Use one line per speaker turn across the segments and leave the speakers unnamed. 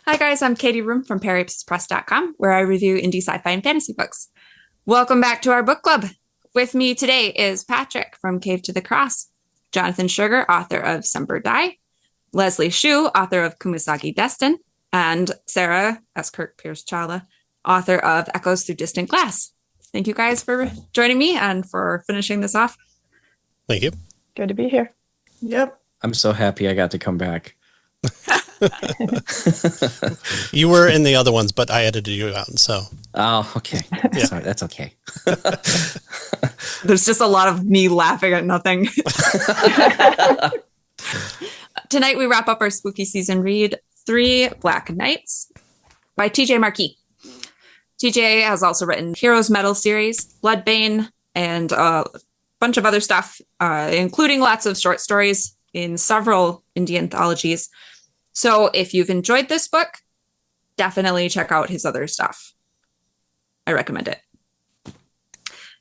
Hi guys, I'm Katie Room from Periapsis.com, where I review indie sci-fi and fantasy books. Welcome back to our book club. With me today is Patrick from Cave to the Cross, Jonathan Shuerger, author of Semper, Leslee Sheu, author of Kumasagi, Destin, and Sarah S. Kirk Pierzchala, author of Echoes Through Distant Glass. Thank you guys for joining me and for finishing this off.
Thank you.
Good to be here.
Yep. I'm so happy I got to come back.
You were in the other ones, but I edited you out, so.
Oh, okay.
Yeah.
Sorry, that's okay.
There's just a lot of me laughing at nothing. Tonight we wrap up our spooky season read, 3 Black Nights by TJ Marquis. TJ has also written Heroes Metal series, Bloodbane, and a bunch of other stuff, including lots of short stories in several indie anthologies. So if you've enjoyed this book, definitely check out his other stuff. I recommend it.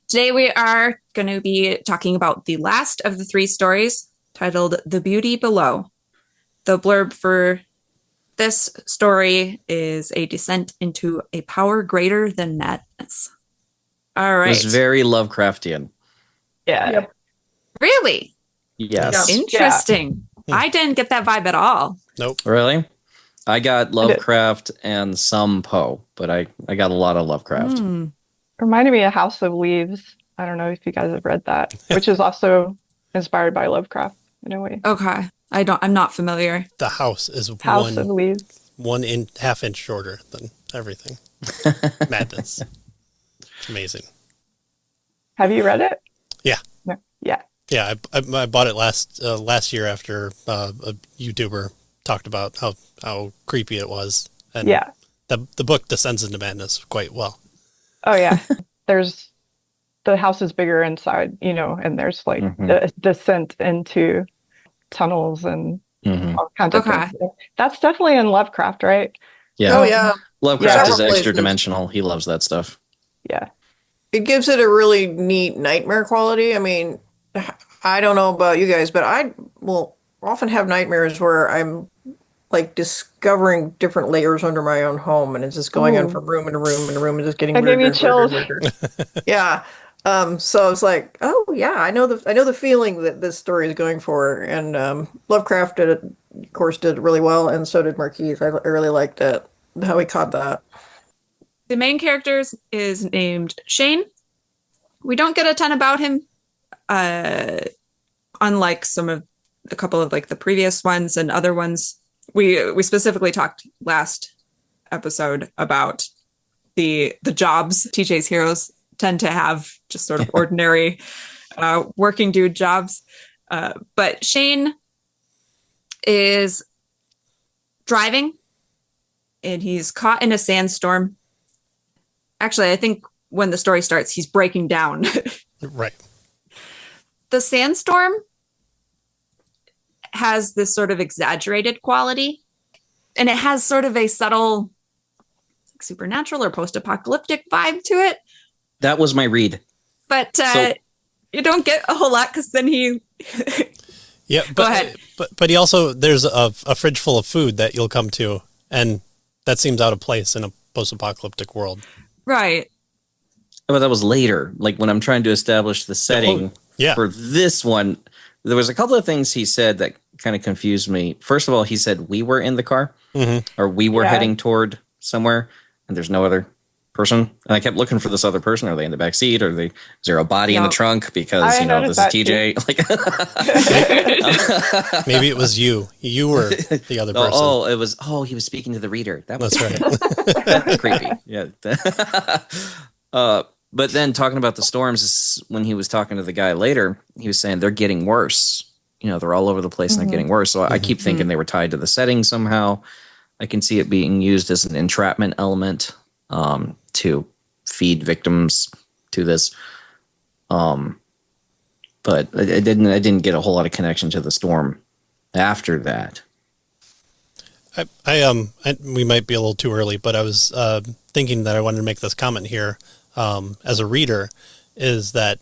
Today we are going to be talking about the last of the 3 stories, titled The Beauty Below. The blurb for this story is a descent into a power greater than madness. All right.
It was very Lovecraftian.
Yeah.
Yep. Really?
Yes.
Interesting.
Yeah.
I didn't get that vibe at all.
Nope.
Really? I got Lovecraft and some Poe, but I got a lot of Lovecraft.
Reminded me of House of Leaves. I don't know if you guys have read that, which is also inspired by Lovecraft in a way.
Okay. I'm not familiar.
The house is
House of Leaves.
1.5 inch shorter than everything. Madness. It's amazing.
Have you read it?
Yeah.
No. Yeah.
Yeah, I bought it last year after a YouTuber talked about how creepy it was. And
Yeah.
the book descends into madness quite well.
Oh yeah. The house is bigger inside, and there's like the descent into tunnels and all kinds of things. That's definitely in Lovecraft, right?
Yeah.
Oh, yeah.
Lovecraft is
Several
extra
places.
dimensional. He loves that stuff.
Yeah.
It gives it a really neat nightmare quality. I mean, I don't know about you guys, but I will often have nightmares where I'm like discovering different layers under my own home, and it's just going on from room to room and room and just getting
That gave me
weirder and weirder and weirder. Yeah. So it's like, oh yeah, I know the feeling that this story is going for, and Lovecraft did it, of course, did it really well, and so did Marquis. I really liked it, how he caught that.
The main character is named Shane. We don't get a ton about him, unlike a couple of like the previous ones and other ones. We specifically talked last episode about the jobs TJ's heroes tend to have, just sort of ordinary working dude jobs. But Shane is driving and he's caught in a sandstorm. Actually, I think when the story starts, he's breaking down.
Right.
The sandstorm has this sort of exaggerated quality, and it has sort of a subtle supernatural or post-apocalyptic vibe to it.
That was my read.
But you don't get a whole lot because then he...
Yeah,
Go ahead.
But he also, there's a fridge full of food that you'll come to, and that seems out of place in a post-apocalyptic world.
Right.
But that was later. Like when I'm trying to establish the setting for this one, there was a couple of things he said that kind of confused me. First of all, he said we were in the car or we were heading toward somewhere, and there's no other person. And I kept looking for this other person. Are they in the back seat? Is there a body in the trunk? Because, this is TJ.
Like, maybe it was you. You were the other person.
He was speaking to the reader. That was
That's right.
creepy. Yeah. But then talking about the storms, when he was talking to the guy later, he was saying they're getting worse. They're all over the place and they're getting worse. So I keep thinking they were tied to the setting somehow. I can see it being used as an entrapment element to feed victims to this. But I didn't get a whole lot of connection to the storm after that.
We might be a little too early, but I was thinking that I wanted to make this comment here as a reader, is that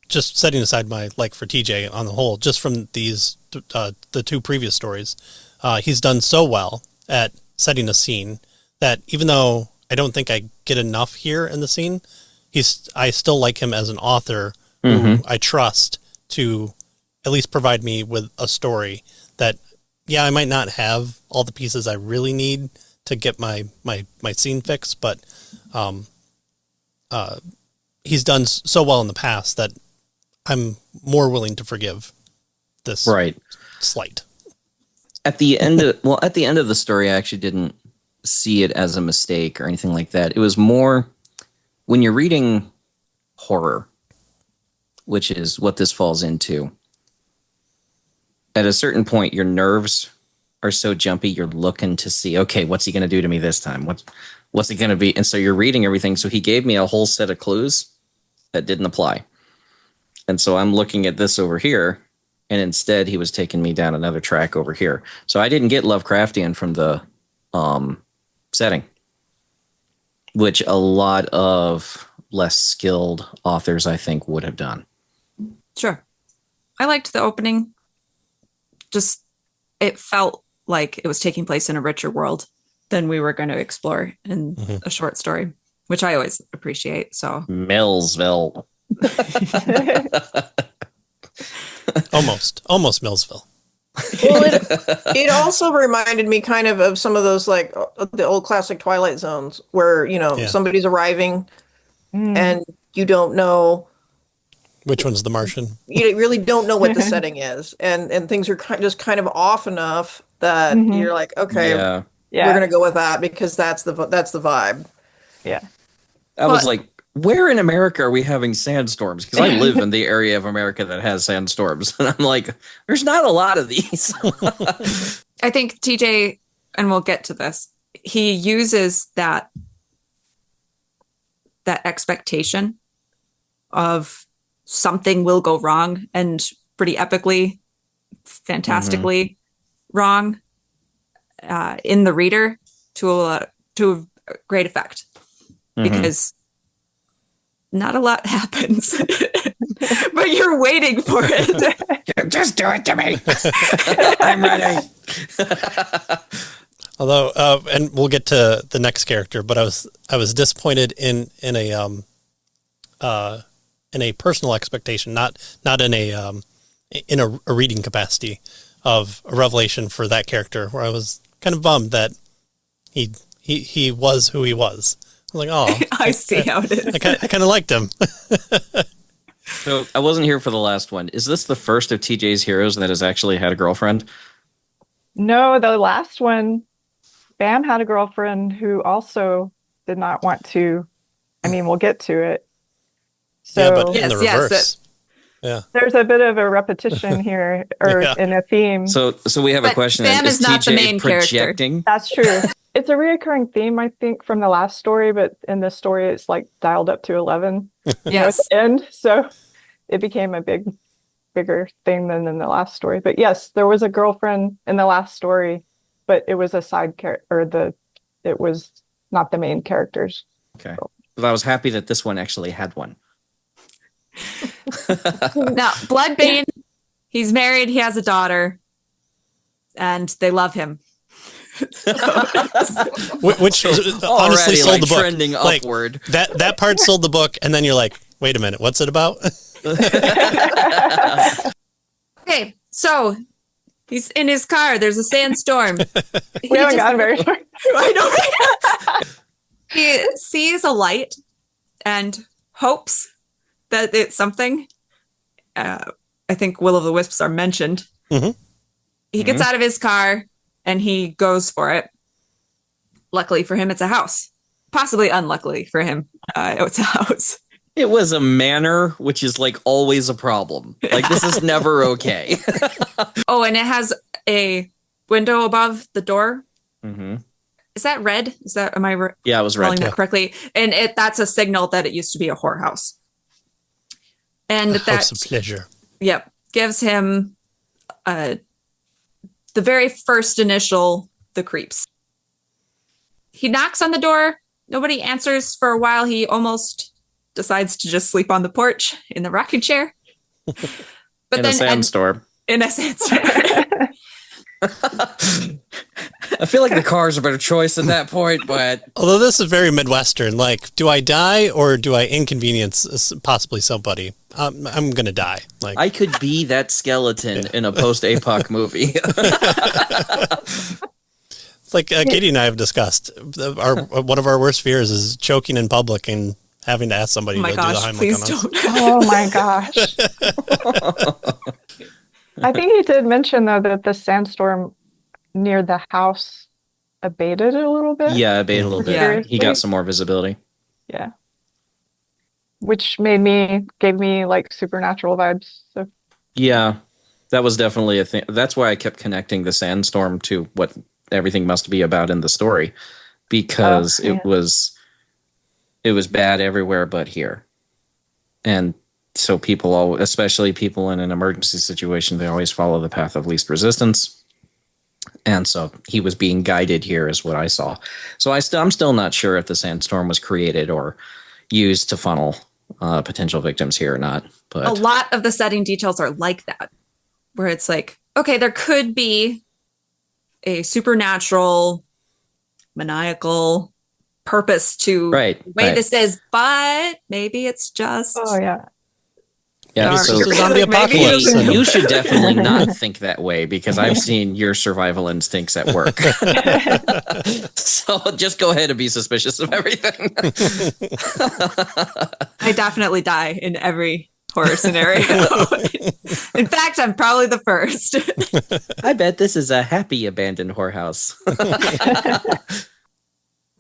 just setting aside my like for TJ on the whole, just from these the 2 previous stories, he's done so well at setting a scene that even though I don't think I get enough here in the scene, I still like him as an author who I trust to at least provide me with a story that, yeah, I might not have all the pieces I really need to get my scene fixed, but he's done so well in the past that I'm more willing to forgive this slight.
At the end of the story, I actually didn't see it as a mistake or anything like that. It was more when you're reading horror, which is what this falls into. At a certain point, your nerves are so jumpy, you're looking to see, okay, what's he going to do to me this time? What's it going to be? And so you're reading everything. So he gave me a whole set of clues that didn't apply. And so I'm looking at this over here, and instead he was taking me down another track over here. So I didn't get Lovecraftian from the setting, which a lot of less skilled authors, I think, would have done.
Sure. I liked the opening. Just, it felt like it was taking place in a richer world than we were going to explore in a short story, which I always appreciate. So
Millsville.
Almost Millsville.
Well, it also reminded me kind of some of those, like the old classic Twilight Zones where, somebody's arriving and you don't know
which one's the Martian.
You really don't know what the setting is, and things are just kind of off enough that you're like, okay, we're gonna go with that because that's the vibe.
Yeah,
I was like, where in America are we having sandstorms? Because I live in the area of America that has sandstorms, and I'm like, there's not a lot of these.
I think TJ, and we'll get to this, he uses that expectation of something will go wrong, and pretty epically, fantastically wrong in the reader to a great effect, because not a lot happens, but you're waiting for it.
Just do it to me. I'm ready.
Although, and we'll get to the next character, but I was disappointed in a personal expectation, not in a reading capacity, of a revelation for that character, where I was kind of bummed that he was who he was. I was like, oh,
I see how it is.
I kind of liked him.
So I wasn't here for the last one. Is this the first of TJ's heroes that has actually had a girlfriend?
No, the last one, Bam had a girlfriend who also did not want to. I mean, we'll get to it. So,
yeah, but in the reverse.
There's a bit of a repetition here, or in a theme.
So we have a question.
Bam is not TJ the main
projecting?
Character. That's true. It's a reoccurring theme, I think, from the last story, but in this story, it's like dialed up to 11 at the end. So it became a bigger thing than in the last story. But yes, there was a girlfriend in the last story, but it was a side character, or it was not the main characters.
Okay. But I was happy that this one actually had one.
Now, Bloodbane, he's married, he has a daughter, and they love him.
Which honestly sold the book.
Trending upward.
That part sold the book, and then you're like, wait a minute, what's it about?
Okay, so he's in his car. There's a sandstorm.
We haven't gotten very far.
I know. He sees a light and hopes that it's something. I think Will of the Wisps are mentioned. He gets out of his car and he goes for it. Luckily for him, it's a house. Possibly unluckily for him, it's a house.
It was a manor, which is like always a problem. Like, this is never okay.
Oh, and it has a window above the door. Is that red? Am I
yeah, it was red.
That correctly? And that's a signal that it used to be a whorehouse. And
a house of pleasure.
Yep, gives him the very first initial, the creeps. He knocks on the door. Nobody answers for a while. He almost decides to just sleep on the porch in the rocking chair. But
in a sandstorm.
In a sandstorm.
I feel like the car's a better choice at that point, but
although this is very Midwestern, like, do I die or do I inconvenience possibly somebody? I'm gonna die. Like,
I could be that skeleton in a post-APOC movie.
It's like Katie and I have discussed. One of our worst fears is choking in public and having to ask somebody to do the Heimlich
please
on us.
don't.
Oh my gosh. I think he did mention, though, that the sandstorm near the house abated a little bit.
Yeah, abated a little bit.
Yeah.
He got some more visibility.
Yeah. Which gave me like supernatural vibes. So
Yeah, that was definitely a thing. That's why I kept connecting the sandstorm to what everything must be about in the story, because it was bad everywhere but here. And so people, especially people in an emergency situation, they always follow the path of least resistance. And so he was being guided here is what I saw. So I'm still not sure if the sandstorm was created or used to funnel potential victims here or not. But
A lot of the setting details are like that, where it's like, okay, there could be a supernatural, maniacal purpose to the way this is, but maybe it's just
Yeah,
It's
so
just a zombie apocalypse.
you should definitely not think that way, because I've seen your survival instincts at work. So just go ahead and be suspicious of everything.
I definitely die in every horror scenario. In fact, I'm probably the first.
I bet this is a happy abandoned whorehouse.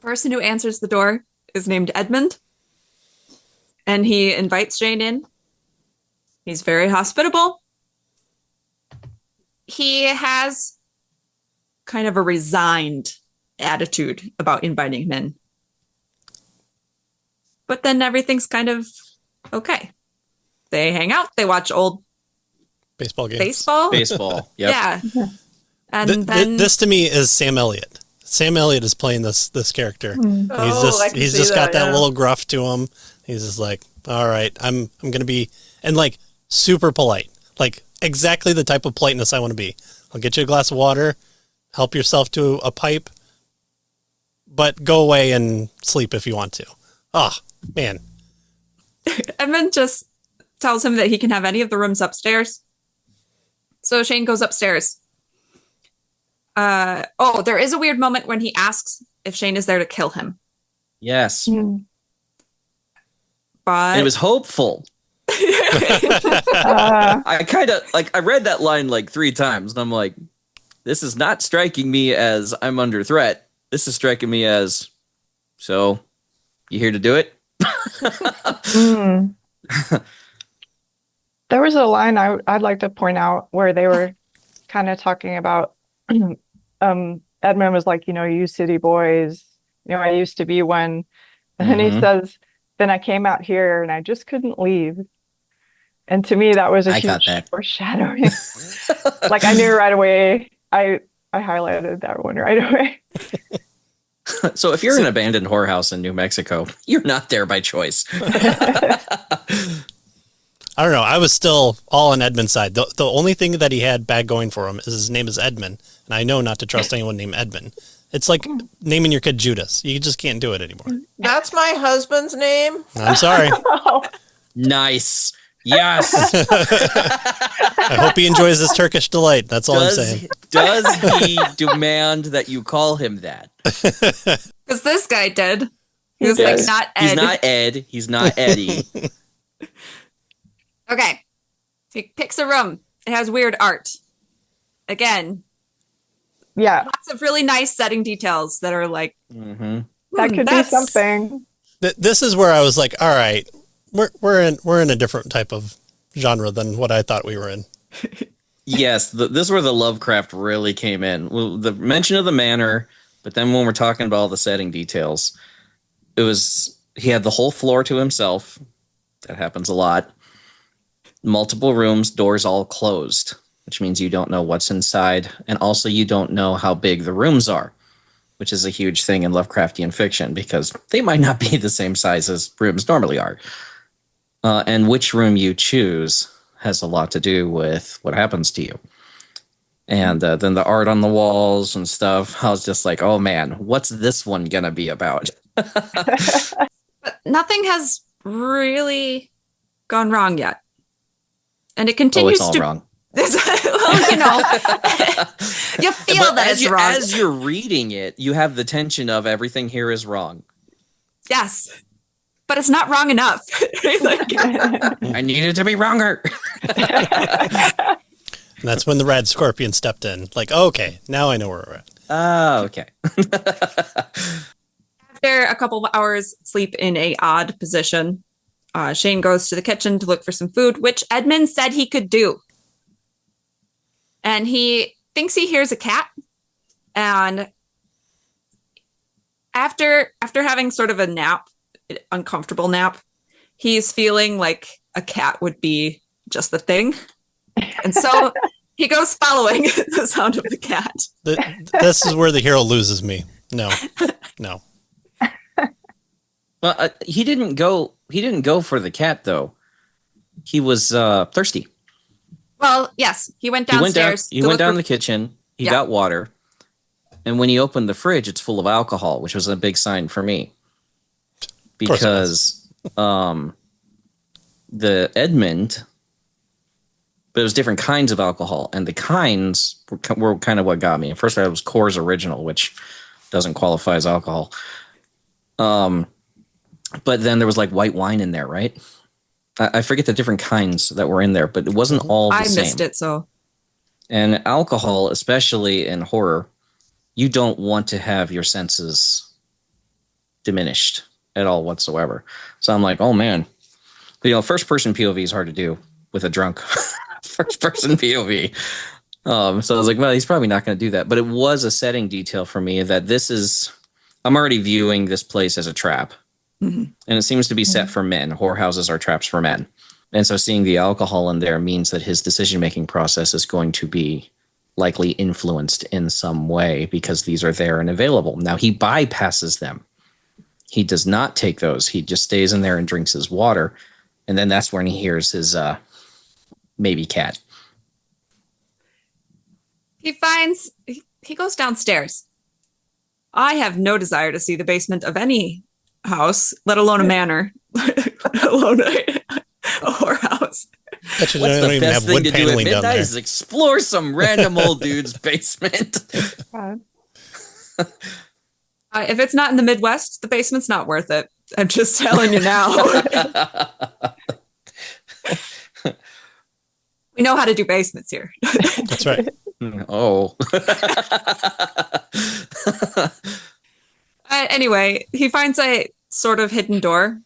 Person who answers the door is named Edmund, and he invites Jane in. He's very hospitable. He has kind of a resigned attitude about inviting him in. But then everything's kind of okay. They hang out. They watch old
Baseball games.
Baseball. Yep.
Yeah. And then
this to me is Sam Elliott. Sam Elliott is playing this character. He's just got that little gruff to him. He's just like, all right, I'm gonna be, and like super polite, like exactly the type of politeness I want to be. I'll get you a glass of water, help yourself to a pipe, but go away and sleep if you want to. Oh man.
Edmund just tells him that he can have any of the rooms upstairs. So Shane goes upstairs. There is a weird moment when he asks if Shane is there to kill him.
Yes.
But
it was hopeful. I kind of I read that line like 3 times, and I'm like, this is not striking me as I'm under threat. This is striking me as, so you here to do it?
There was a line I'd like to point out where they were kind of talking about Edmund was like, you city boys, I used to be one. And then he says, then I came out here and I just couldn't leave. And to me, that was a huge foreshadowing. Like I knew right away. I highlighted that one right away.
So if you're in an abandoned whorehouse in New Mexico, you're not there by choice.
I don't know. I was still all on Edmund's side. The only thing that he had bad going for him is his name is Edmund, and I know not to trust anyone named Edmund. It's like naming your kid Judas. You just can't do it anymore.
That's my husband's name.
I'm sorry.
Nice. Yes.
I hope he enjoys this Turkish delight. That's all I'm saying.
Does he demand that you call him that?
because this guy did. He was like, not Ed.
He's not Ed. He's not Eddie.
Okay. He picks a room. It has weird art. Again.
Yeah.
Lots of really nice setting details that are like,
that could be something.
This is where I was like, all right, we're in a different type of genre than what I thought we were in.
Yes, this is where the Lovecraft really came in. Well, the mention of the manor, but then when we're talking about all the setting details, he had the whole floor to himself. That happens a lot. Multiple rooms, doors all closed, which means you don't know what's inside. And also you don't know how big the rooms are, which is a huge thing in Lovecraftian fiction because they might not be the same size as rooms normally are. And which room you choose has a lot to do with what happens to you. And then the art on the walls and stuff. I was just like, oh man, what's this one gonna be about?
But nothing has really gone wrong yet. And it continues
it's all wrong.
Well, you feel that it's wrong.
As you're reading it, you have the tension of everything here is wrong.
Yes. But it's not wrong enough.
I needed to be wronger.
And that's when the red scorpion stepped in. Like, oh, okay, now I know where we're at.
Oh, okay.
After a couple of hours sleep in a odd position, Shane goes to the kitchen to look for some food, which Edmund said he could do. And he thinks he hears a cat. And after having sort of a nap, uncomfortable nap, he's feeling like a cat would be just the thing. And so he goes following the sound of the cat.
This is where the hero loses me. No.
Well, he didn't go for the cat though. He was thirsty.
Well, yes, he went downstairs.
He went down in the kitchen. He got water. And when he opened the fridge, it's full of alcohol, which was a big sign for me. Because the Edmund, but it was different kinds of alcohol, and the kinds were kind of what got me. At first, I was Coors Original, which doesn't qualify as alcohol. But then there was like white wine in there, right? I forget the different kinds that were in there, but it wasn't all the same. I
missed it, so.
And alcohol, especially in horror, you don't want to have your senses diminished at all whatsoever. So I'm like, oh man, first person POV is hard to do with a drunk first person POV. So I was like, well, he's probably not going to do that. But it was a setting detail for me that I'm already viewing this place as a trap. Mm-hmm. And it seems to be set for men. Whorehouses are traps for men. And so seeing the alcohol in there means that his decision-making process is going to be likely influenced in some way because these are there and available. Now he bypasses them. He does not take those. He just stays in there and drinks his water. And then that's when he hears his maybe cat.
He goes downstairs. I have no desire to see the basement of any house, let alone a manor, let alone a whorehouse.
What's the best thing to do at midnight is explore some random old dude's basement.
If it's not in the Midwest, the basement's not worth it. I'm just telling you now. We know how to do basements here.
That's right.
Oh.
Anyway, he finds a sort of hidden door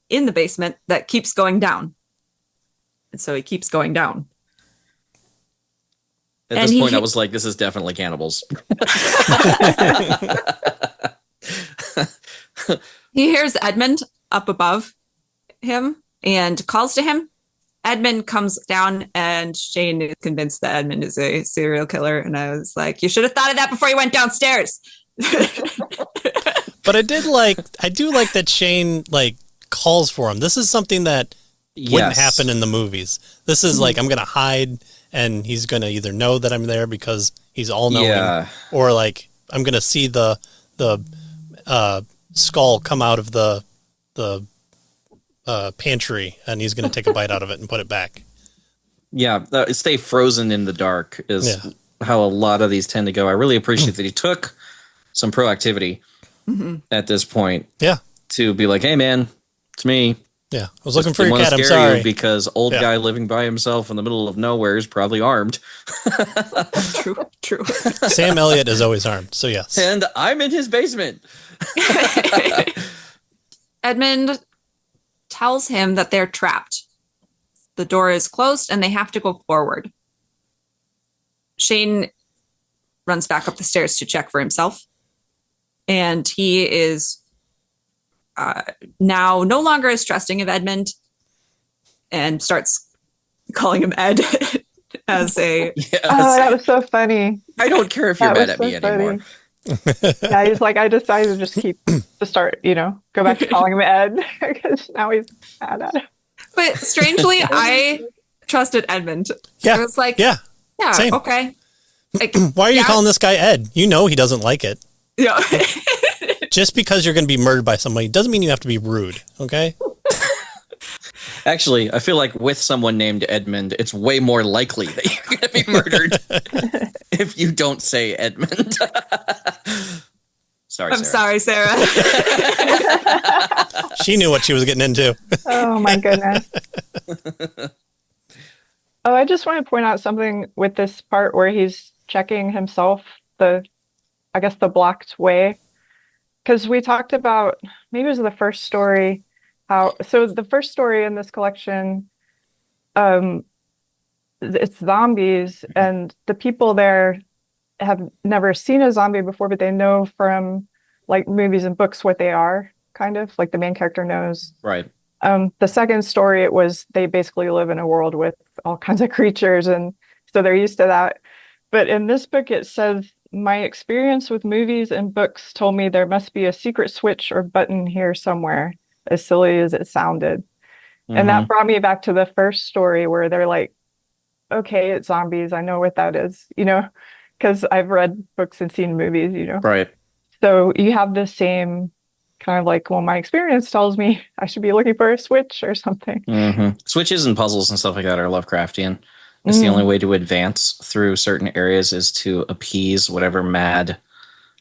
in the basement that keeps going down. And so he keeps going down.
At this point, I was like, this is definitely cannibals.
He hears Edmund up above him and calls to him. Edmund comes down and Shane is convinced that Edmund is a serial killer. And I was like, you should have thought of that before you went downstairs.
But I do like that Shane calls for him. This is something that wouldn't happen in the movies. This is like, I'm going to hide and he's going to either know that I'm there because he's all knowing or I'm going to see the skull come out of the pantry and he's going to take a bite out of it and put it back.
Yeah. Stay frozen in the dark is how a lot of these tend to go. I really appreciate that he took some proactivity at this point.
Yeah.
To be like, hey man, it's me.
Yeah. I was looking for your cat. I'm sorry.
Because old guy living by himself in the middle of nowhere is probably armed.
True.
Sam Elliott is always armed. So yes.
And I'm in his basement.
Edmund tells him that they're trapped. The door is closed and they have to go forward. Shane runs back up the stairs to check for himself. And he is now no longer as trusting of Edmund and starts calling him Ed as a...
Yes. Oh, that was so funny.
I don't care if you're mad at me anymore.
Yeah, he's like, I decided to just go back to calling him Ed because now he's mad at him.
But strangely, I trusted Edmund.
Yeah.
I was like, Yeah.
Same.
Okay. Like,
Why are you calling this guy Ed? You know he doesn't like it.
Yeah.
Just because you're going to be murdered by somebody doesn't mean you have to be rude, okay?
Actually, I feel like with someone named Edmund, it's way more likely that you're going to be murdered if you don't say Edmund. Sorry,
I'm
Sarah.
sorry, Sarah.
She knew what she was getting into.
Oh my goodness. Oh, I just want to point out something with this part where he's checking himself, I guess the blocked way. Because we talked about, maybe it was the first story, so the first story in this collection, it's zombies, and the people there have never seen a zombie before, but they know from like movies and books what they are, kind of like the main character knows.
Right.
The second story, it was they basically live in a world with all kinds of creatures, and so they're used to that. But in this book, it says, my experience with movies and books told me there must be a secret switch or button here somewhere, as silly as it sounded. And that brought me back to the first story where they're like, okay, it's zombies. I know what that is, because I've read books and seen movies,
Right.
So you have the same kind of like, well, my experience tells me I should be looking for a switch or something.
Switches and puzzles and stuff like that are Lovecraftian. It's the only way to advance through certain areas is to appease whatever mad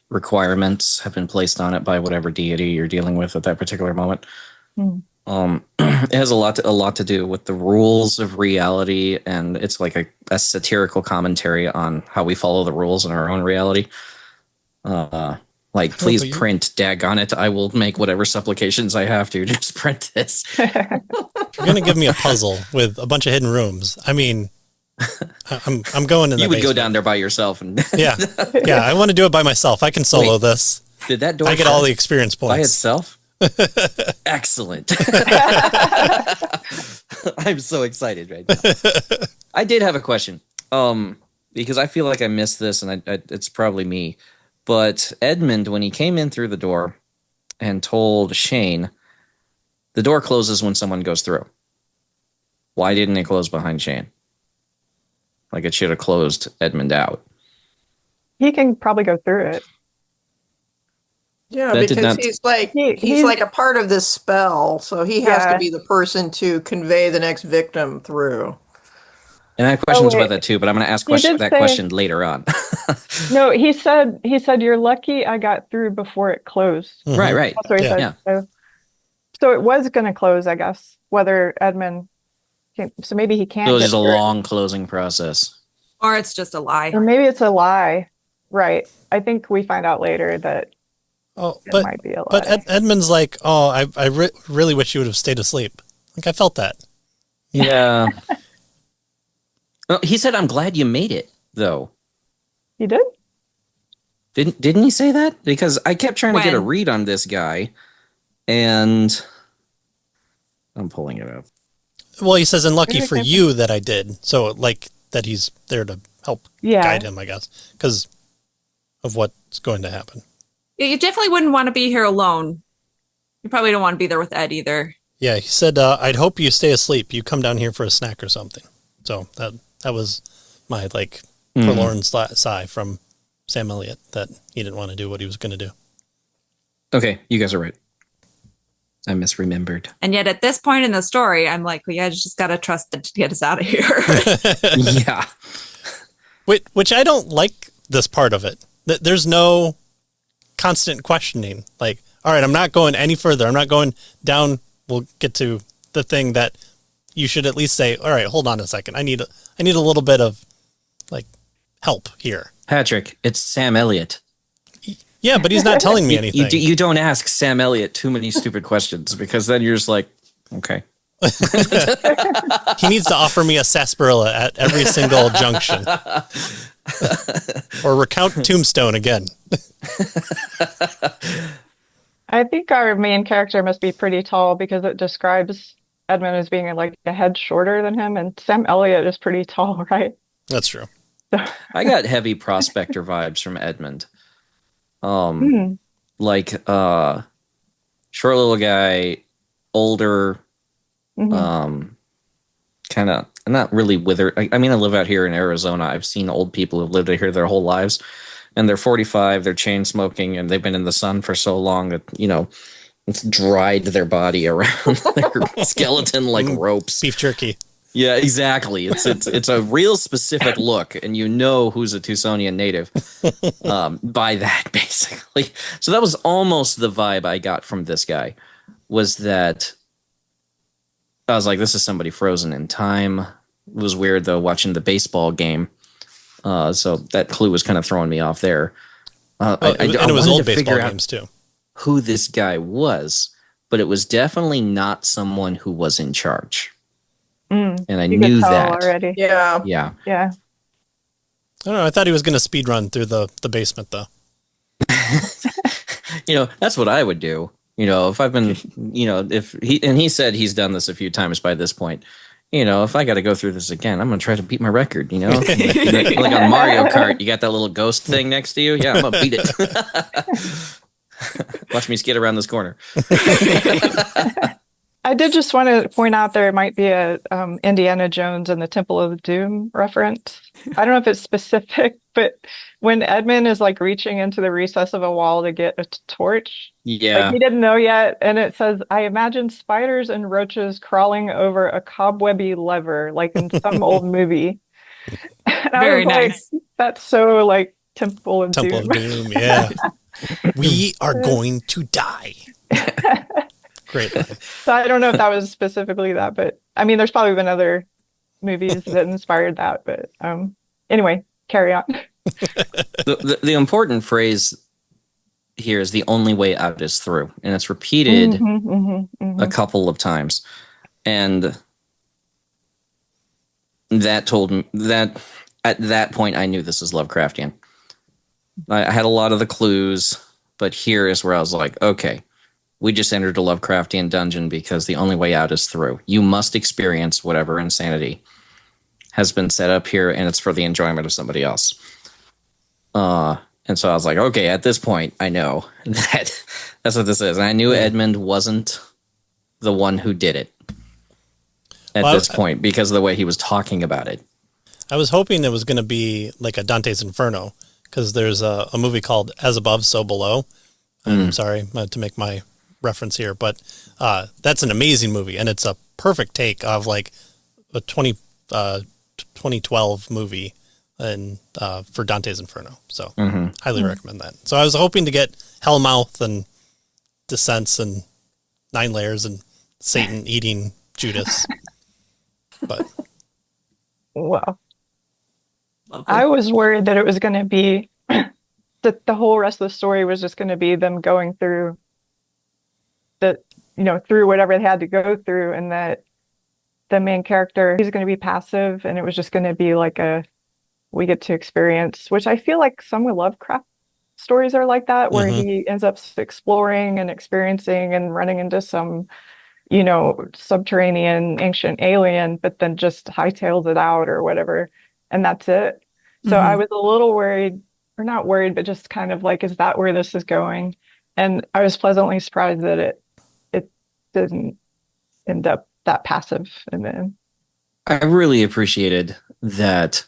requirements have been placed on it by whatever deity you're dealing with at that particular moment. It has a lot to do with the rules of reality, and it's like a satirical commentary on how we follow the rules in our own reality. Like, please print, daggone it. I will make whatever supplications I have to. Just print this.
You're going to give me a puzzle with a bunch of hidden rooms. I mean, I'm going in the
You would
basement.
go down there by yourself. And
Yeah, I want to do it by myself. I can solo this.
Did that door
I get all the experience points.
by itself? Excellent. I'm so excited right now. I did have a question. Because I feel like I missed this, and it's probably me. But Edmund, when he came in through the door and told Shane, the door closes when someone goes through. Why didn't it close behind Shane? Like, it should have closed Edmund out.
He can probably go through it.
Yeah,
That did
because
not-
he's like
He's-
he's like a part of this spell, so he has
Yeah.
to be the person to convey the next victim through.
And I have questions
wait.
about that too, but I'm going to ask
He did
that
say-
question later on.
No, he said you're lucky I got through before it closed.
Right.
That's what he
Yeah.
said. So it was going to close, I guess. Whether Edmund so maybe he can't.
It was
get
just a
through it.
long closing process.
Or it's just a lie.
Or maybe it's a lie. Right. I think we find out later that
Oh,
it
but
might be a lie.
but Edmund's like, oh, I really wish you would have stayed asleep. Like, I felt that.
Yeah. Well, he said, "I'm glad you made it," though.
He did?
Didn't he say that? Because I kept trying to get a
When?
read on this guy, and I'm pulling it up.
Well, he says, and lucky
Maybe
for
I can-
you that I did. So, like, that he's there to help
Yeah.
guide him, I guess, because of what's going to happen.
You definitely wouldn't want to be here alone. You probably don't want to be there with Ed either.
Yeah, he said, I'd hope you stay asleep. You come down here for a snack or something. So that was my, like, forlorn sigh from Sam Elliott, that he didn't want to do what he was going to do.
Okay, you guys are right. I misremembered.
And yet at this point in the story, I'm like, well, yeah, just got to trust it to get us out of here.
Yeah.
Which I don't like this part of it. There's no constant questioning. Like, all right, I'm not going any further. I'm not going down. We'll get to the thing that you should at least say, all right, hold on a second. I need a little bit of, like, help here.
Patrick, it's Sam Elliott.
Yeah, but he's not telling me anything.
You don't ask Sam Elliott too many stupid questions, because then you're just like, okay.
He needs to offer me a sarsaparilla at every single junction. Or recount Tombstone again.
I think our main character must be pretty tall because it describes Edmund as being like a head shorter than him, and Sam Elliott is pretty tall, right?
That's true.
I got heavy prospector vibes from Edmund. Like short little guy, older, kind of not really withered. I mean, I live out here in Arizona. I've seen old people who've lived out here their whole lives, and they're 45, they're chain smoking, and they've been in the sun for so long that, it's dried their body around their skeleton like ropes.
Beef jerky.
Yeah, exactly. It's a real specific look, and who's a Tucsonian native by that, basically. So that was almost the vibe I got from this guy, was that I was like, this is somebody frozen in time. It was weird, though, watching the baseball game. So that clue was kind of throwing me off there.
And it was old baseball games, too.
Who this guy was, but it was definitely not someone who was in charge. And I knew that
already.
Yeah.
Yeah.
I don't know. I thought he was going to speed run through the basement, though.
That's what I would do. If I've been, he said he's done this a few times by this point. If I got to go through this again, I'm going to try to beat my record, like on Mario Kart, you got that little ghost thing next to you. Yeah, I'm going to beat it. Watch me skid around this corner.
I did just want to point out there might be a Indiana Jones and the Temple of Doom reference. I don't know if it's specific, but when Edmund is like reaching into the recess of a wall to get a torch,
yeah,
he didn't know yet, and it says, "I imagine spiders and roaches crawling over a cobwebby lever, like in some old movie." And
Very nice.
Like, that's so like Temple of Doom.
Temple of Doom, yeah. We are going to die. Great.
So I don't know if that was specifically that, but I mean, there's probably been other movies that inspired that. But anyway, carry on.
The important phrase here is the only way out is through, and it's repeated a couple of times, and that told me that at that point I knew this was Lovecraftian. I had a lot of the clues, but here is where I was like, okay, we just entered a Lovecraftian dungeon because the only way out is through. You must experience whatever insanity has been set up here, and it's for the enjoyment of somebody else. And so I was like, okay, at this point, I know that's what this is. And I knew Edmund wasn't the one who did it at this point because of the way he was talking about it.
I was hoping it was going to be like a Dante's Inferno, because there's a movie called As Above, So Below. I'm sorry to make my reference here, but that's an amazing movie, and it's a perfect take of like a 2012 movie and for Dante's Inferno. So highly recommend that. So I was hoping to get Hellmouth and Descents and 9 Layers and Satan eating Judas. But
well, I was worried that it was going to be that the whole rest of the story was just going to be them going through through whatever they had to go through, and that the main character, he's going to be passive, and it was just going to be like we get to experience, which I feel like some of Lovecraft stories are like that, where he ends up exploring and experiencing and running into some, subterranean ancient alien, but then just hightails it out or whatever, and that's it. So I was a little worried, or not worried, but just kind of like, is that where this is going? And I was pleasantly surprised that it didn't end up that passive. And then
I really appreciated that,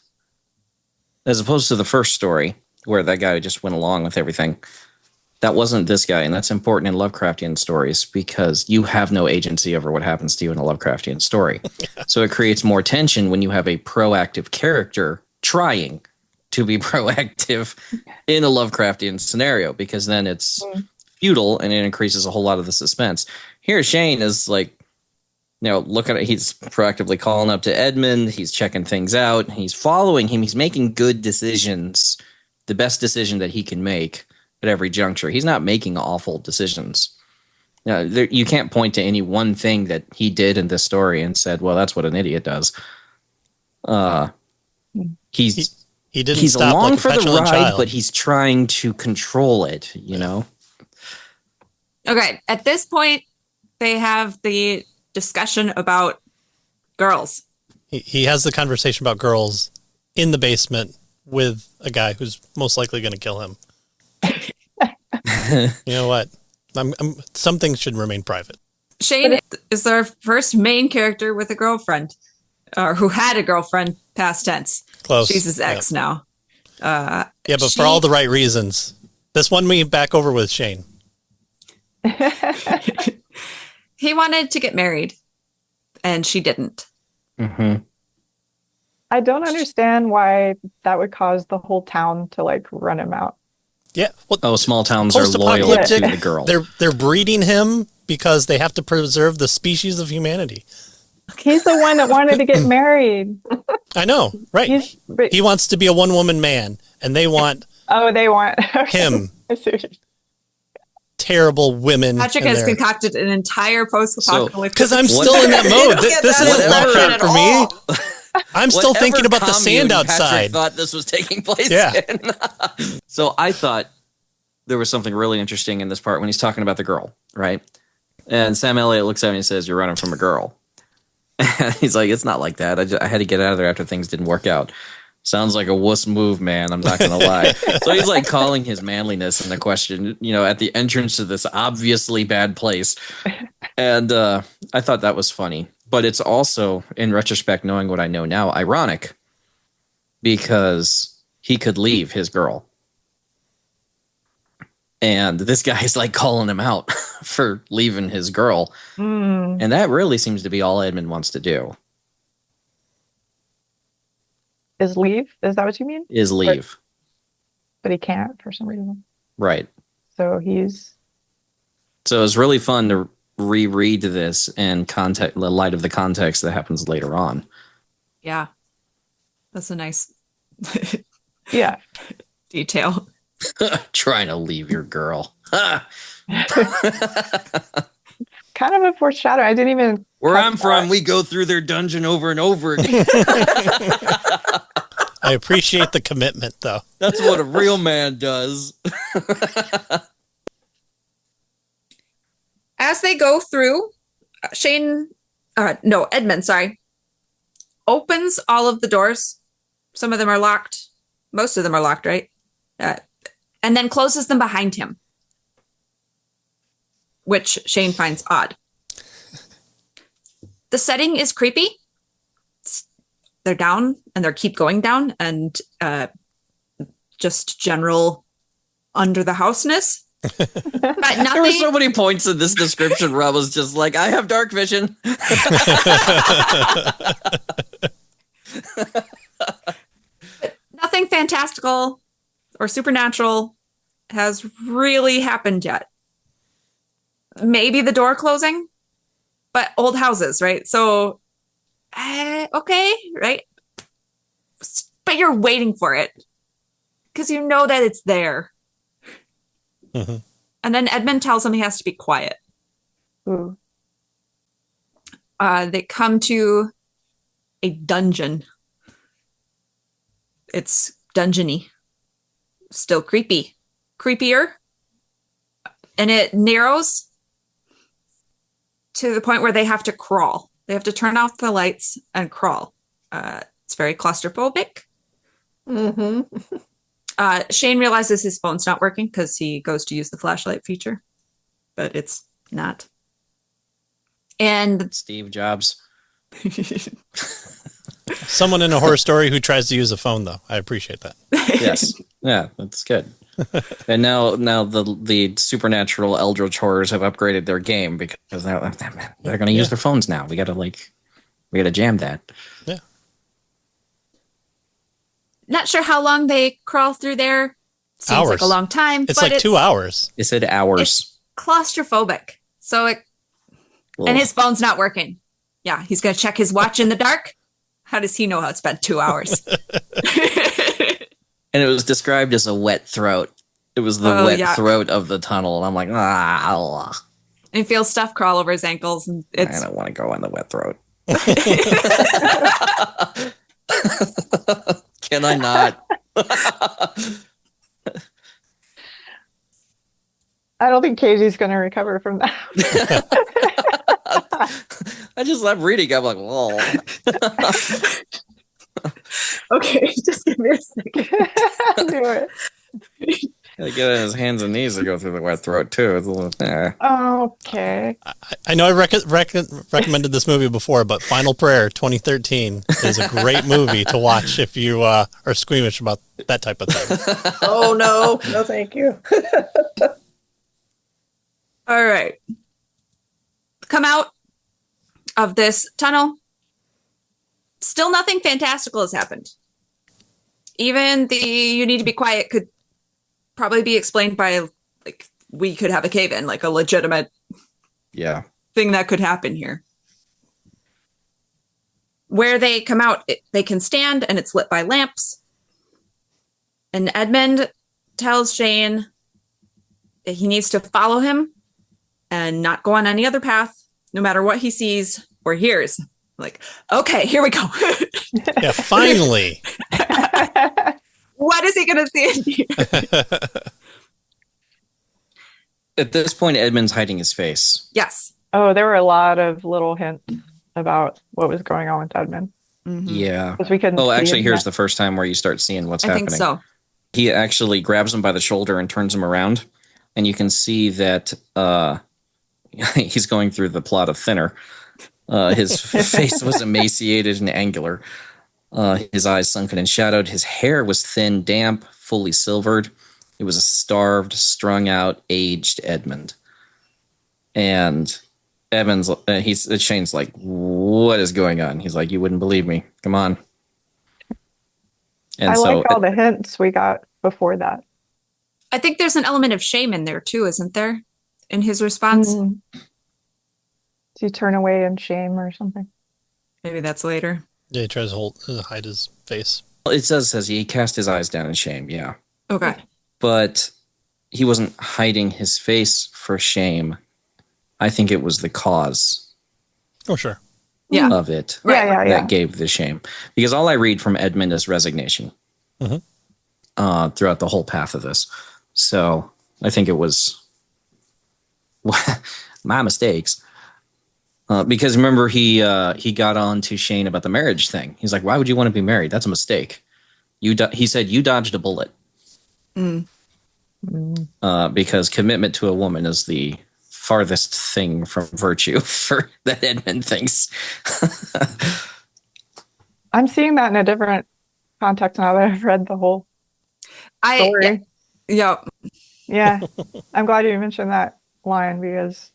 as opposed to the first story where that guy just went along with everything. That wasn't this guy, and that's important in Lovecraftian stories because you have no agency over what happens to you in a Lovecraftian story. So it creates more tension when you have a proactive character trying to be proactive in a Lovecraftian scenario, because then it's futile and it increases a whole lot of the suspense. Here, Shane is like, look at it. He's proactively calling up to Edmund. He's checking things out. He's following him. He's making good decisions, the best decision that he can make at every juncture. He's not making awful decisions. You can't point to any one thing that he did in this story and said, well, that's what an idiot does.
He didn't
he's
stop
along
like a
for the
petulant
ride,
child.
but he's trying to control it,
Okay, at this point, they have the discussion about girls.
He has the conversation about girls in the basement with a guy who's most likely going to kill him. You know what? Some things should remain private.
Shane is our first main character with a girlfriend. or who had a girlfriend, past tense.
Close.
She's his ex now.
Yeah, but for all the right reasons. This won me back over with Shane.
He wanted to get married, and she didn't.
Mm-hmm.
I don't understand why that would cause the whole town to like run him out.
Yeah. Well,
Small towns are loyal to the girl.
They're breeding him because they have to preserve the species of humanity.
He's the one that wanted to get married.
I know, right? He wants to be a one-woman man, and they want
they want
him. Terrible women.
Patrick has concocted an entire post-apocalyptic.
Because I'm still in that mode. This isn't Lovecraft for me. I'm still thinking about the sand outside.
Patrick thought this was taking place in. So I thought there was something really interesting in this part when he's talking about the girl, right? And Sam Elliott looks at me and says, "You're running from a girl." And he's like, "It's not like that. I had to get out of there after things didn't work out." Sounds like a wuss move, man. I'm not going to lie. So he's like calling his manliness into question, at the entrance to this obviously bad place. And I thought that was funny. But it's also, in retrospect, knowing what I know now, ironic because he could leave his girl. And this guy's like calling him out for leaving his girl. And that really seems to be all Edmund wants to do.
Is leave? Is that what you mean?
Is leave.
But he can't for some reason.
Right.
So
it's really fun to reread this in the light of the context that happens later on.
Yeah. That's a nice detail.
Trying to leave your girl.
Kind of a foreshadow. I didn't even.
Where I'm from, we go through their dungeon over and over again.
I appreciate the commitment, though.
That's what a real man does.
As they go through, Edmund, opens all of the doors. Some of them are locked. Most of them are locked, right? And then closes them behind him, which Shane finds odd. The setting is creepy. They're down and they keep going down, and just general under the houseness. But nothing.
There were so many points in this description where I was just like, I have dark vision.
Nothing fantastical or supernatural has really happened yet. Maybe the door closing, but old houses, right? So, okay, right? But you're waiting for it because you know that it's there.
Mm-hmm.
And then Edmund tells him he has to be quiet.
Ooh.
They come to a dungeon. It's dungeony. Still creepy. Creepier. And it narrows to the point where they have to crawl. They have to turn off the lights and crawl. It's very claustrophobic.
Mm-hmm.
Shane realizes his phone's not working because he goes to use the flashlight feature, but it's not. And
Steve Jobs.
Someone in a horror story who tries to use a phone, though. I appreciate that.
Yes. Yeah, that's good. And now the supernatural eldritch horrors have upgraded their game because they're going to use their phones now. We got to jam that.
Yeah.
Not sure how long they crawl through there. Seems
hours.
like a long time.
It's like 2 hours.
It said hours.
It's claustrophobic. So and his phone's not working. Yeah, he's going to check his watch in the dark. How does he know how to spend 2 hours?
And it was described as a wet throat. It was the wet throat of the tunnel. And I'm like,
And he feels stuff crawl over his ankles. And
I don't want to go in the wet throat. Can I not?
I don't think Katie's going to recover from that.
I'm reading. I'm like, whoa.
Okay, just give me a second.
Do it.
Gotta get on his hands and knees to go through the wet throat too. It's a little,
Okay.
I know I recommended this movie before, but Final Prayer 2013 is a great movie to watch if you are squeamish about that type of thing.
Oh, no, thank you.
All right. Come out of this tunnel. Still nothing fantastical has happened. Even the you need to be quiet could probably be explained by, like, we could have a cave-in, like a legitimate thing that could happen here. Where they come out, they can stand, and it's lit by lamps. And Edmund tells Shane that he needs to follow him and not go on any other path, no matter what he sees or hears. Like, okay, here we go.
Yeah, finally.
What is he going to see in here?
At this point, Edmund's hiding his face.
Yes.
Oh, there were a lot of little hints about what was going on with Edmund.
Mm-hmm.
Yeah.
Because we couldn't.
Oh,
see
actually,
him
here's
yet.
the first time where you start seeing what's
I
happening.
think so.
He actually grabs him by the shoulder and turns him around, and you can see that he's going through the plot of Thinner. His face was emaciated and angular. His eyes sunken and shadowed. His hair was thin, damp, fully silvered. It was a starved, strung out, aged Edmund. And Shane's like, what is going on? He's like, you wouldn't believe me. Come on. And
I
so
like all the hints we got before that.
I think there's an element of shame in there too, isn't there? In his response.
Mm. Does he turn away in shame or something?
Maybe that's later.
Yeah, he tries to hide his face.
it says he cast his eyes down in shame, yeah.
Okay.
But he wasn't hiding his face for shame. I think it was the cause
Oh, sure.
Yeah.
of it
Yeah.
that gave the shame. Because all I read from Edmund is resignation throughout the whole path of this. So I think it was my mistakes. Because remember, he got on to Shane about the marriage thing. He's like, why would you want to be married? That's a mistake. He said, you dodged a bullet. Because commitment to a woman is the farthest thing from virtue that Edmund thinks.
I'm seeing that in a different context now that I've read the whole story. Yeah. I'm glad you mentioned that line, because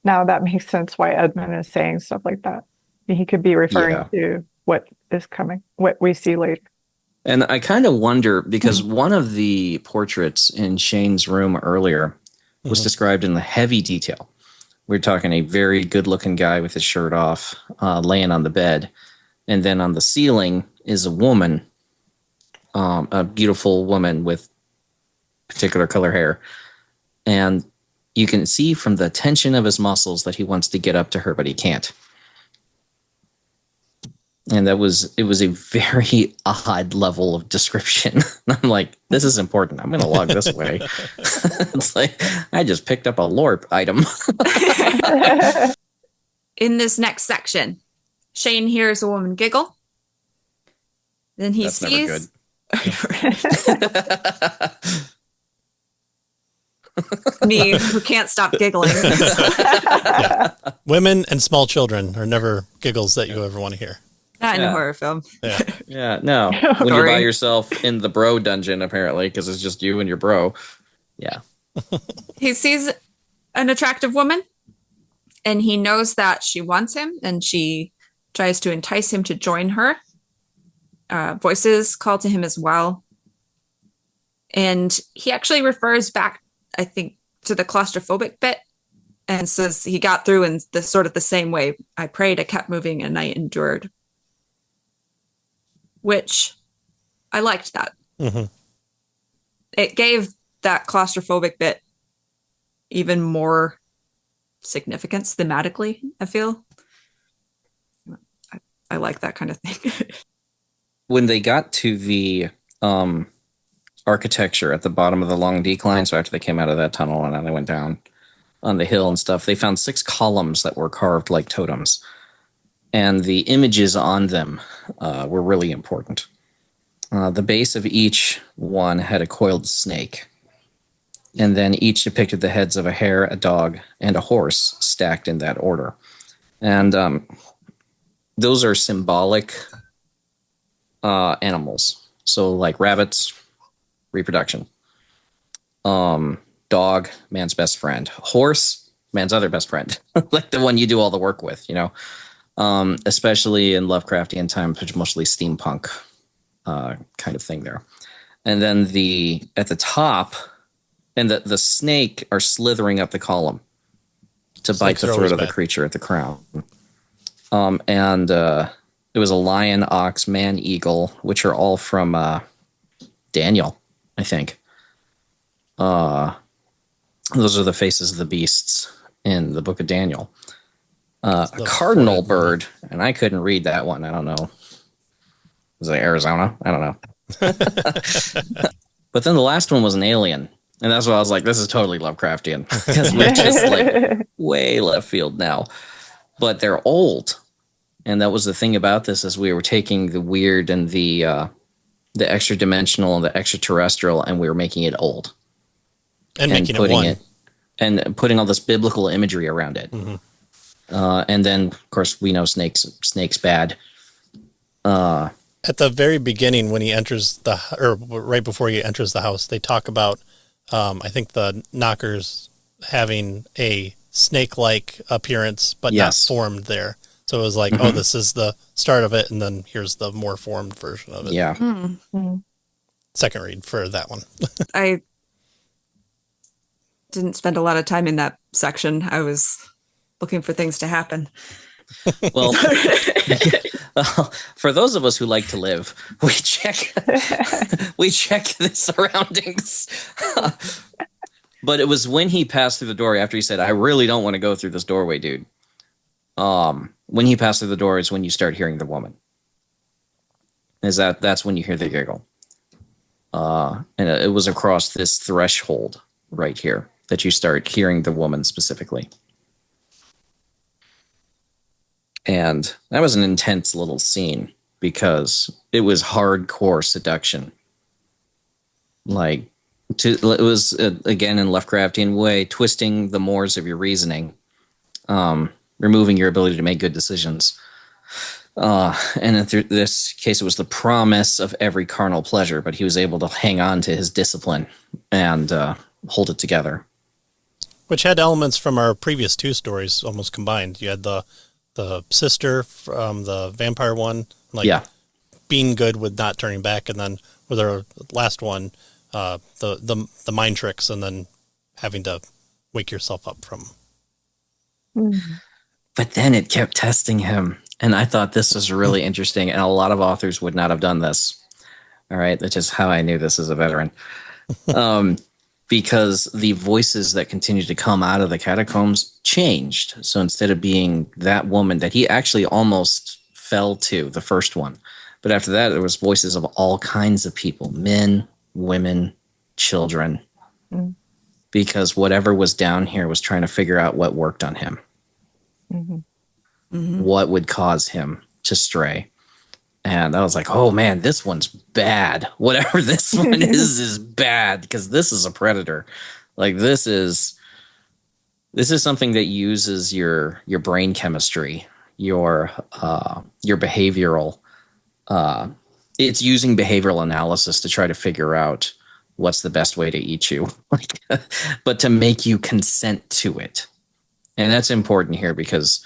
now that makes sense why Edmund is saying stuff like that. He could be referring to what is coming, what we see later.
And I kind of wonder, because one of the portraits in Shane's room earlier was described in the heavy detail. We're talking a very good-looking guy with his shirt off, laying on the bed. And then on the ceiling is a woman, a beautiful woman with particular color hair. And you can see from the tension of his muscles that he wants to get up to her, but he can't. And it was a very odd level of description. I'm like, this is important. I'm going to log this away. It's like, I just picked up a LORP item.
In this next section, Shane hears a woman giggle. Then he
That's
sees...
never good.
Me, who can't stop giggling.
Yeah. Women and small children are never giggles that you ever want to hear.
Not in a horror film.
Yeah.
Yeah, no. When you're by yourself in the bro dungeon, apparently, because it's just you and your bro. Yeah.
He sees an attractive woman, and he knows that she wants him, and she tries to entice him to join her. Voices call to him as well. And he actually refers back, I think, to the claustrophobic bit, and says he got through in the sort of the same way. I prayed, I kept moving, and I endured. Which I liked that.
Mm-hmm.
It gave that claustrophobic bit even more significance thematically, I feel. I like that kind of thing.
When they got to the architecture at the bottom of the long decline, so after they came out of that tunnel and then they went down on the hill and stuff, they found 6 columns that were carved like totems. And the images on them were really important. The base of each one had a coiled snake And then each depicted the heads of a hare, a dog, and a horse stacked in that order. And those are symbolic animals. So like rabbits, reproduction. Dog, man's best friend. Horse, man's other best friend. Like the one you do all the work with, you know. Especially in Lovecraftian times, which is mostly steampunk kind of thing there. And then at the top, and the snake are slithering up the column to bite the throat of the creature at the crown. And it was a lion, ox, man, eagle, which are all from Daniel, I think. Those are the faces of the beasts in the book of Daniel. A cardinal bird, and I couldn't read that one. I don't know. Was it Arizona? I don't know. But then the last one was an alien. And that's why I was like, this is totally Lovecraftian. Because we're just like way left field now. But they're old. And that was the thing about this, is we were taking the weird and the extra dimensional and the extraterrestrial, and we were making it old.
And making it one.
And putting all this biblical imagery around it. Mm-hmm. And then, of course, we know snake's bad.
At the very beginning, when he enters or right before he enters the house, they talk about, I think the knockers having a snake-like appearance, but not formed there. So it was like, oh, this is the start of it, and then here's the more formed version of it.
Yeah.
Mm-hmm.
Second read for that one.
I didn't spend a lot of time in that section. I was looking for things to happen.
Well, for those of us who like to live, we check the surroundings. But it was when he passed through the door, after he said, "I really don't want to go through this doorway, dude." When he passed through the door is when you start hearing the woman. That's when you hear the giggle. And it was across this threshold right here that you start hearing the woman specifically. And that was an intense little scene because it was hardcore seduction. Like, it was, again, in Lovecraftian way, twisting the mores of your reasoning, removing your ability to make good decisions. And in this case, it was the promise of every carnal pleasure, but he was able to hang on to his discipline and hold it together.
Which had elements from our previous two stories almost combined. You had the sister from the vampire one, being good with not turning back, and then with our last one, the mind tricks, and then having to wake yourself up from.
Mm-hmm.
But then it kept testing him, and I thought this was really interesting, and a lot of authors would not have done this. All right, that's just how I knew this as a veteran. Because the voices that continued to come out of the catacombs changed. So instead of being that woman that he actually almost fell to, the first one, but after that, there was voices of all kinds of people, men, women, children, because whatever was down here was trying to figure out what worked on him, what would cause him to stray. And I was like, oh man, this one's bad. Whatever this one is bad, because this is a predator. Like this is something that uses your brain chemistry, your behavioral. It's using behavioral analysis to try to figure out what's the best way to eat you, but to make you consent to it. And that's important here because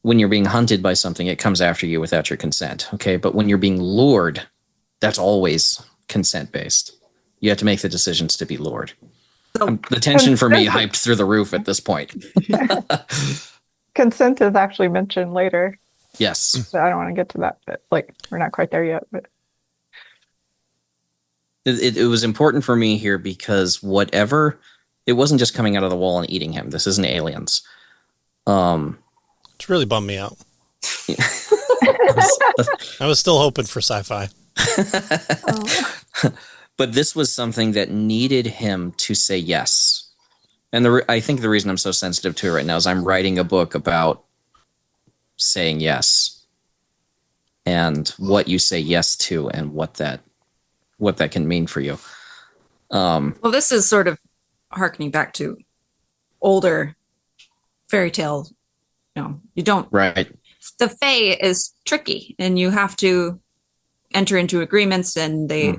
when you're being hunted by something, it comes after you without your consent. Okay. But when you're being lured, that's always consent based. You have to make the decisions to be lured. The tension for me hyped through the roof at this point.
Consent is actually mentioned later.
Yes.
So I don't want to get to that, but we're not quite there yet. But
it was important for me here because it wasn't just coming out of the wall and eating him. This isn't aliens.
It's really bummed me out. I was still hoping for sci-fi.
But this was something that needed him to say yes. And I think the reason I'm so sensitive to it right now is I'm writing a book about saying yes and what you say yes to and what that can mean for you.
Well, this is sort of harkening back to older fairy tale, you don't.
Right.
The Fae is tricky, and you have to enter into agreements, and they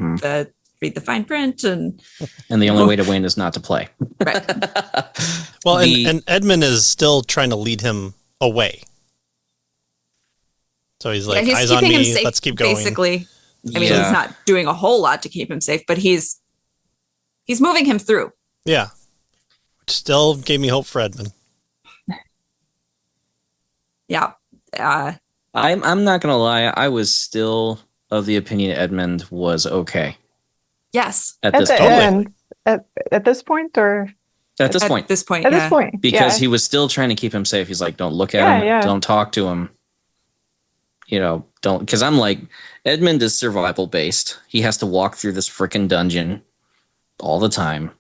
read the fine print, and
the only way to win is not to play.
Right.
Well, and Edmund is still trying to lead him away. So he's like,
he's
eyes on
keeping him
me,
safe,
let's keep going.
Basically, I mean, he's not doing a whole lot to keep him safe, but he's moving him through.
Yeah. Which still gave me hope for Edmund.
Yeah.
I'm not gonna lie, I was still of the opinion Edmund was okay.
Yes.
At this point, at this point, or
at this point,
at this point,
because he was still trying to keep him safe. He's like, don't look at him, don't talk to him. Don't, because I'm like, Edmund is survival based. He has to walk through this freaking dungeon all the time,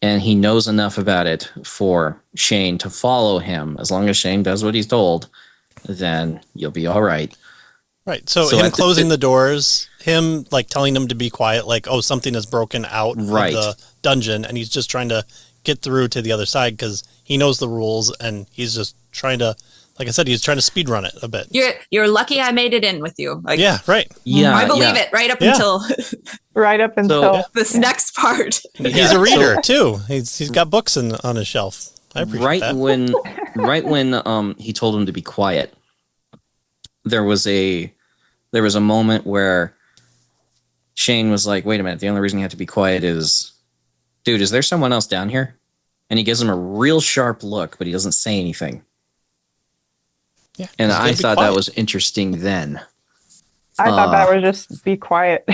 and he knows enough about it for Shane to follow him. As long as Shane does what he's told, then you'll be all right.
Right. So him closing the doors, him like telling them to be quiet, like, oh, something is broken out of the dungeon, and he's just trying to get through to the other side because he knows the rules, and he's just trying to, like I said, he's trying to speed run it a bit.
You're lucky I made it in with you. Like,
yeah, right.
Yeah,
I believe it right up until this next part.
He's a reader too. He's got books on his shelf. I appreciate that.
Right when he told him to be quiet, there was a moment where Shane was like, wait a minute, the only reason you have to be quiet is, dude, is there someone else down here? And he gives him a real sharp look, but he doesn't say anything.
Yeah,
and I thought that was interesting then.
I thought that was just be quiet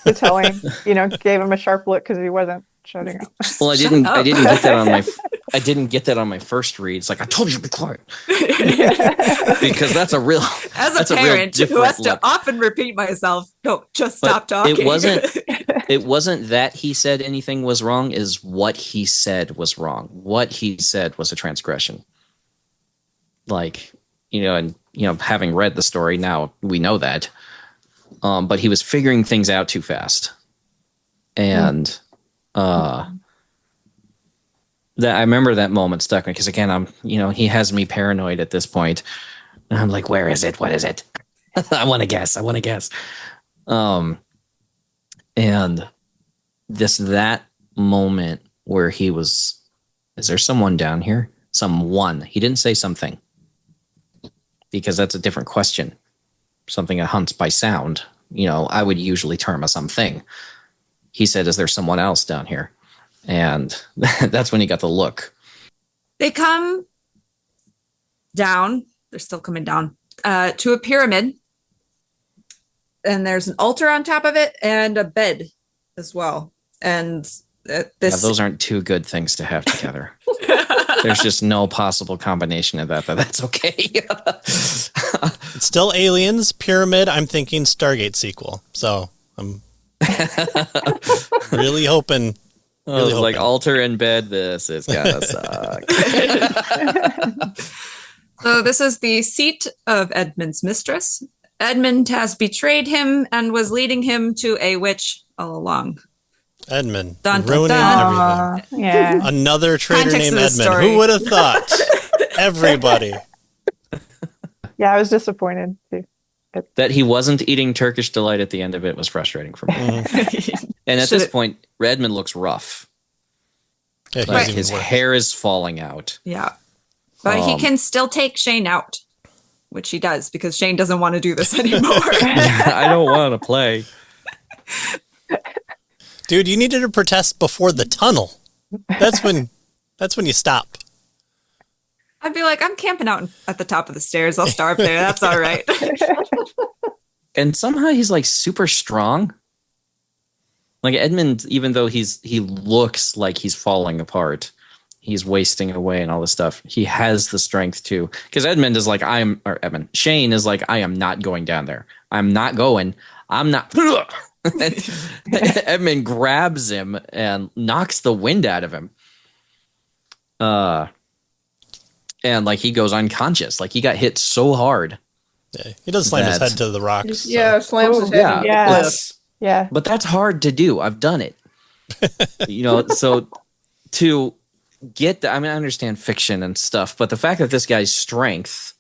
to tell him, gave him a sharp look because he wasn't shutting up.
Well, I didn't get that on my first read. It's like, I told you to be quiet. Because that's a real,
as a parent who has to often repeat myself, no, just stop talking.
It wasn't that he said anything was wrong, is what he said was wrong. What he said was a transgression. Like, having read the story, now we know that. But he was figuring things out too fast. And that I remember that moment stuck me because, again, he has me paranoid at this point. And I'm like, where is it? What is it? I want to guess. And that moment where he was, is there someone down here? Someone. He didn't say something, because that's a different question. Something that hunts by sound, I would usually term a something. He said, is there someone else down here? And that's when he got the look.
They come down. They're still coming down to a pyramid. And there's an altar on top of it and a bed as well. And
those aren't two good things to have together. There's just no possible combination of that, but that's okay.
It's still aliens, pyramid. I'm thinking Stargate sequel. So I'm really hoping.
Like altar and bed. This is gonna suck.
So this is the seat of Edmund's mistress. Edmund has betrayed him and was leading him to a witch all along.
Edmund,
dun,
ruining everything.
Yeah.
Another traitor
Context
named
of the
Edmund.
story.
Who would have thought? Everybody.
Yeah, I was disappointed too.
That he wasn't eating Turkish delight at the end of it was frustrating for me. And at this point, Edmund looks rough.
Yeah,
like his hair is falling out.
Yeah. But he can still take Shane out, which he does, because Shane doesn't want to do this anymore.
I don't want to play.
Dude, you needed to protest before the tunnel. That's when you stop.
I'd be like, I'm camping out at the top of the stairs. I'll starve there. That's all right.
And somehow he's like super strong. Like Edmund, even though he looks like he's falling apart, he's wasting away and all this stuff, he has the strength to, because Shane is like, I am not going down there. I'm not going. I'm not. Edmund grabs him and knocks the wind out of him. And like he goes unconscious. Like he got hit so hard.
Yeah, he does slam his head to the rocks.
Yeah, slams his head.
Yeah.
But that's hard to do. I've done it. So to get I understand fiction and stuff, but the fact that this guy's strength,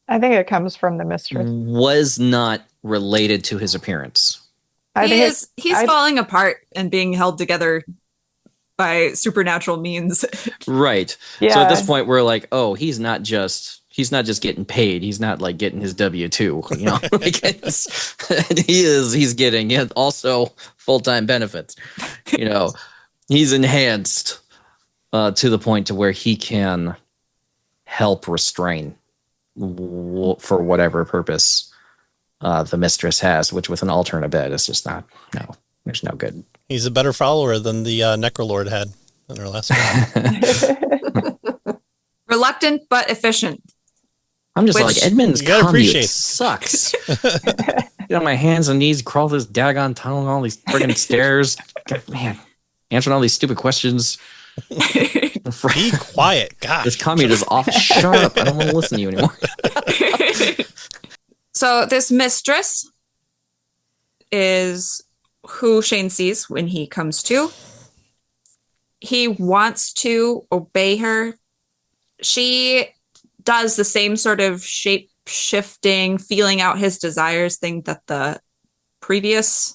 I think it comes from the mistress.
Was not related to his appearance.
He's falling apart and being held together by supernatural means.
Right.
Yeah.
So at this point, we're like, oh, he's not just getting paid. He's not like getting his W-2, you know, he's getting also full-time benefits, you know, he's enhanced to the point to where he can help restrain for whatever purpose the mistress has, which with an altar in a bed is just there's no good.
He's a better follower than the Necrolord had in our last one.
Reluctant but efficient.
I'm just like, Edmund's commute sucks. Get on my hands and knees, crawl this daggone tunnel and all these friggin' stairs. God, man, answering all these stupid questions.
Be quiet, gosh.
This commute is off sharp. I don't want to listen to you anymore.
So this mistress is who Shane sees when he comes to. He wants to obey her. She does the same sort of shape-shifting, feeling out his desires thing that the previous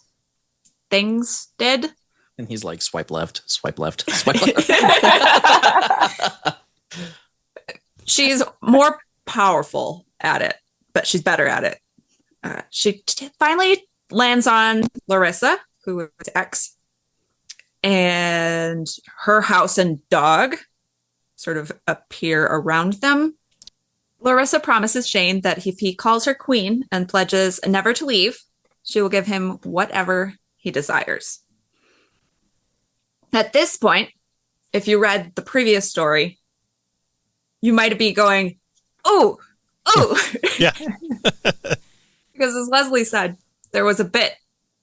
things did.
And he's like, swipe left, swipe left, swipe left.
She's more powerful at it, but she's better at it. She finally lands on Larissa, who is X, and her house and dog sort of appear around them. Larissa promises Shane that if he calls her queen and pledges never to leave, she will give him whatever he desires. At this point, if you read the previous story, you might be going, oh,
yeah.
Because as Leslie said, there was a bit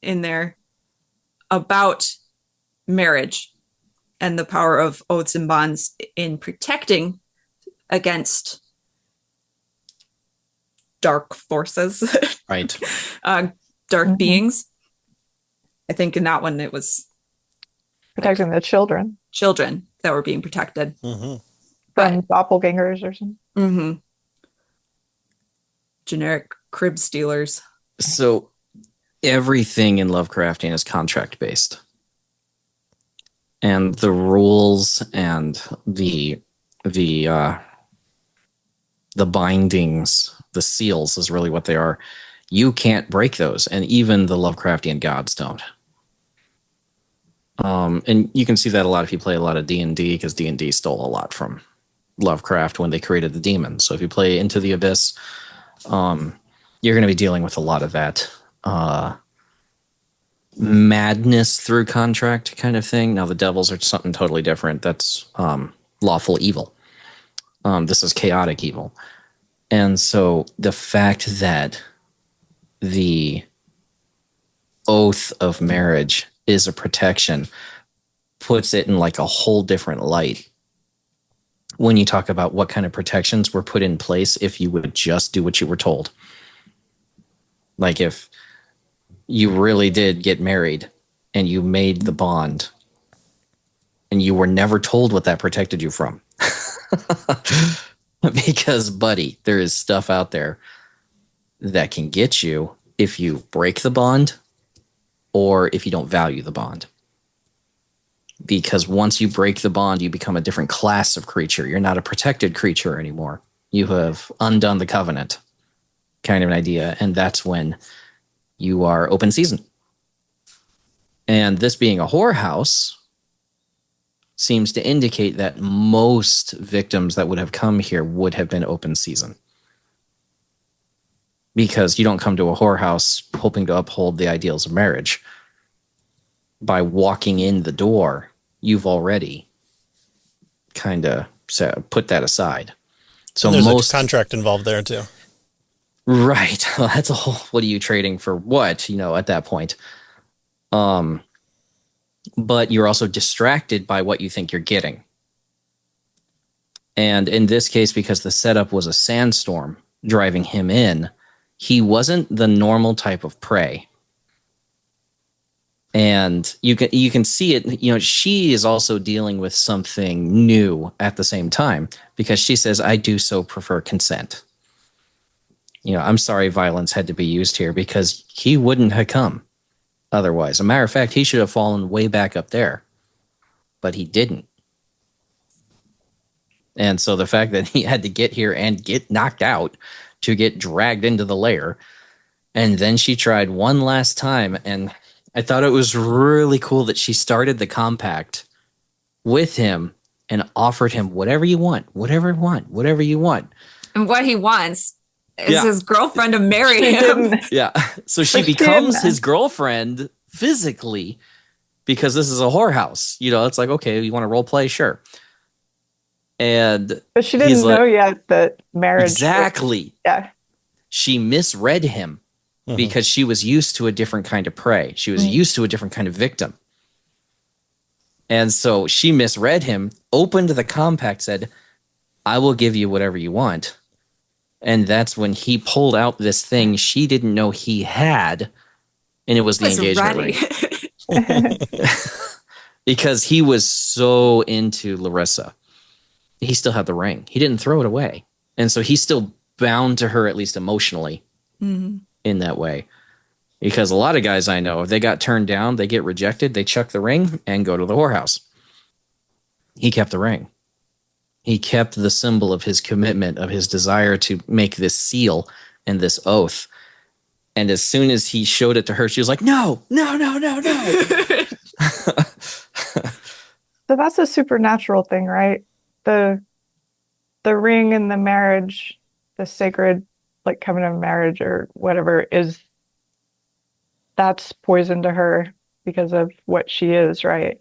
in there about marriage and the power of oaths and bonds in protecting against dark forces,
right?
Dark beings. I think in that one it was
protecting the children
that were being protected
from doppelgangers or something.
Mm-hmm. Generic crib stealers.
So everything in Lovecraftian is contract based, and the rules and the bindings, the seals is really what they are. You can't break those, and even the Lovecraftian gods don't. And you can see that a lot if you play a lot of D&D, because D&D stole a lot from Lovecraft when they created the demons. So if you play Into the Abyss, you're going to be dealing with a lot of that madness through contract kind of thing. Now the devils are something totally different. That's lawful evil. This is chaotic evil. And so the fact that the oath of marriage is a protection puts it in like a whole different light when you talk about what kind of protections were put in place if you would just do what you were told. Like if you really did get married and you made the bond and you were never told what that protected you from. Because, buddy, there is stuff out there that can get you if you break the bond or if you don't value the bond. Because once you break the bond, you become a different class of creature. You're not a protected creature anymore. You have undone the covenant, kind of an idea. And that's when you are open season. And this being a whorehouse seems to indicate that most victims that would have come here would have been open season. Because you don't come to a whorehouse hoping to uphold the ideals of marriage. By walking in the door, you've already kind of put that aside. So
and there's
most
a contract involved there too.
Right. Well, that's a whole, what are you trading for what, at that point? But you're also distracted by what you think you're getting. And in this case, because the setup was a sandstorm driving him in, he wasn't the normal type of prey. And you can see it, she is also dealing with something new at the same time, because she says, I do so prefer consent. I'm sorry violence had to be used here, because he wouldn't have come otherwise. A matter of fact, he should have fallen way back up there, but he didn't. And so the fact that he had to get here and get knocked out to get dragged into the lair, and then she tried one last time, and I thought it was really cool that she started the compact with him and offered him whatever you want.
And what he wants is his girlfriend to marry him.
Yeah. So she becomes his girlfriend physically, because this is a whorehouse. It's like, okay, you want to role play? Sure.
But she didn't know yet that marriage.
Exactly.
Yeah.
She misread him. Because she was used to a different kind of prey. She was used to a different kind of victim. And so she misread him, opened the compact, said, I will give you whatever you want. And that's when he pulled out this thing she didn't know he had. And it was the engagement ring. Because he was so into Larissa. He still had the ring. He didn't throw it away. And so he's still bound to her, at least emotionally. In that way, because a lot of guys I know, if they got turned down, they get rejected, they chuck the ring and go to the whorehouse. He kept the ring. He kept the symbol of his commitment, of his desire to make this seal and this oath. And as soon as he showed it to her, she was like, no.
So that's a supernatural thing, right? The ring and the marriage, the sacred covenant of marriage or whatever, that's poison to her because of what she is, right?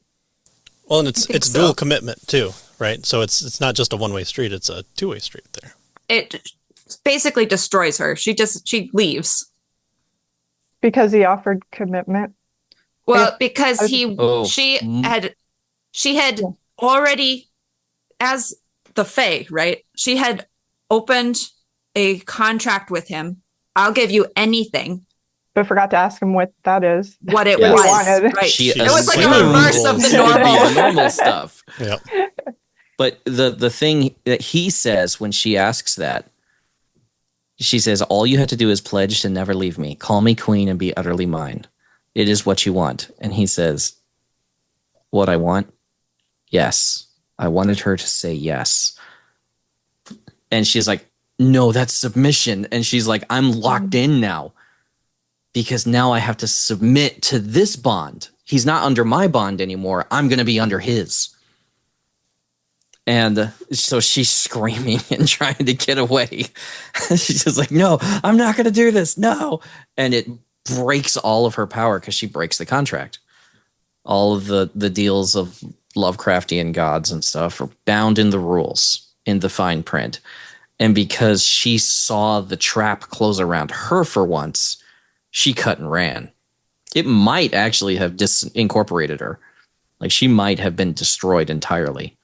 Well, and it's dual commitment too, right? So it's not just a one-way street, it's a two-way street there. It
basically destroys her. She leaves.
Because he offered commitment?
Well, because she had already, as the Fae, right? She had opened a contract with him. I'll give you anything.
But forgot to ask him what that is.
What it was. Right. It was like a reverse of the
normal stuff.
Yep.
But the thing that he says when she asks that, she says, all you have to do is pledge to never leave me. Call me queen and be utterly mine. It is what you want. And he says, what I want? Yes. I wanted her to say yes. And she's like, no, that's submission. And she's like, I'm locked in now because now I have to submit to this bond. He's not under my bond anymore. I'm going to be under his. And so she's screaming and trying to get away. She's just like, no, I'm not going to do this. No. And it breaks all of her power because she breaks the contract. All of the deals of Lovecraftian gods and stuff are bound in the rules, in the fine print. And because she saw the trap close around her for once, she cut and ran. It might actually have disincorporated her. Like she might have been destroyed entirely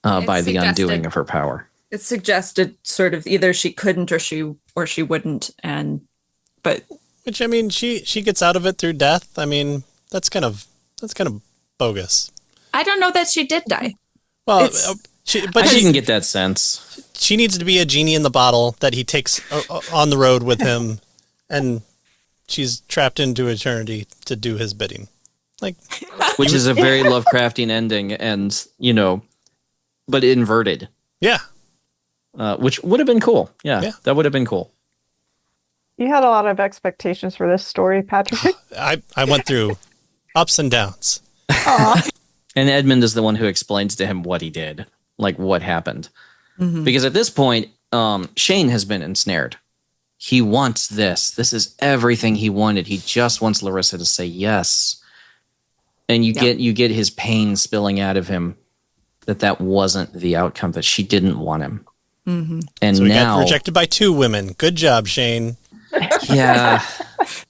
by the undoing of her power.
It suggested sort of either she couldn't or she wouldn't,
which I mean she gets out of it through death. I mean that's kind of bogus.
I don't know that she did die.
Well,
she didn't get that sense.
She needs to be a genie in the bottle that he takes on the road with him, and she's trapped into eternity to do his bidding.
Which is a very Lovecraftian ending, and but inverted.
Yeah.
Which would have been cool. Yeah, that would have been cool.
You had a lot of expectations for this story, Patrick.
I went through ups and downs.
And Edmund is the one who explains to him what he did, like what happened. Mm-hmm. Because at this point, Shane has been ensnared. He wants this. This is everything he wanted. He just wants Larissa to say yes. And you get his pain spilling out of him that wasn't the outcome, that she didn't want him. Mm-hmm. And
so he
now
got rejected by 2 women. Good job, Shane.
Yeah.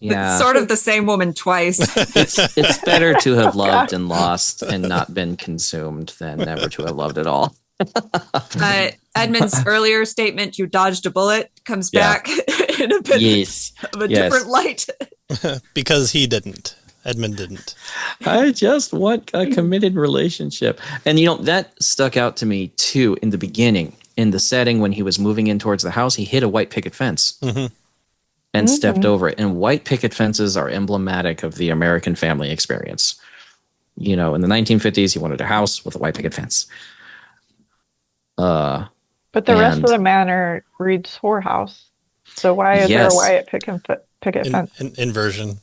It's sort of the same woman twice.
It's better to have loved and lost and not been consumed than never to have loved at all.
Edmund's earlier statement, you dodged a bullet, comes back in a bit of a different light.
Because he didn't. Edmund didn't.
I just want a committed relationship. And, that stuck out to me, too, in the beginning. In the setting, when he was moving in towards the house, he hit a white picket fence and stepped over it. And white picket fences are emblematic of the American family experience. In the 1950s, he wanted a house with a white picket fence.
But the rest of the manor reads whorehouse. So why is there a white picket fence?
Inversion.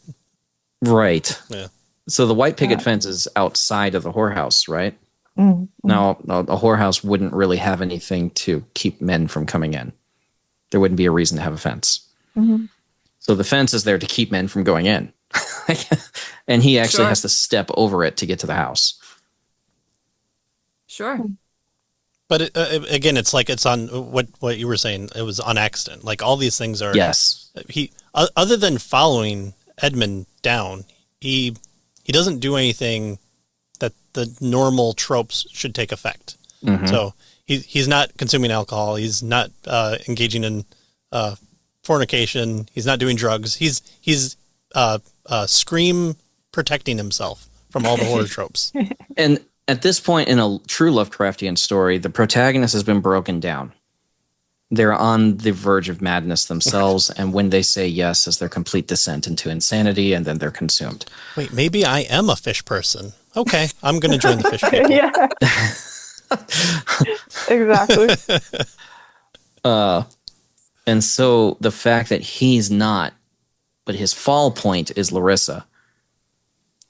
Right.
Yeah.
So the white picket fence is outside of the whorehouse, right? Mm-hmm. Now, a whorehouse wouldn't really have anything to keep men from coming in. There wouldn't be a reason to have a fence. Mm-hmm. So the fence is there to keep men from going in. And he actually has to step over it to get to the house.
Sure.
But again, it's like it's on what you were saying. It was on accident. Like all these things are.
Yes.
He other than following Edmund down, he doesn't do anything that the normal tropes should take effect. Mm-hmm. So he's not consuming alcohol. He's not engaging in fornication. He's not doing drugs. He's scream protecting himself from all the horror tropes.
And at this point in a true Lovecraftian story, the protagonist has been broken down. They're on the verge of madness themselves, and when they say yes, is their complete descent into insanity, and then they're consumed.
Wait, maybe I am a fish person. Okay, I'm going to join the fish people.
Yeah. Exactly.
And so the fact that he's not, but his fall point is Larissa.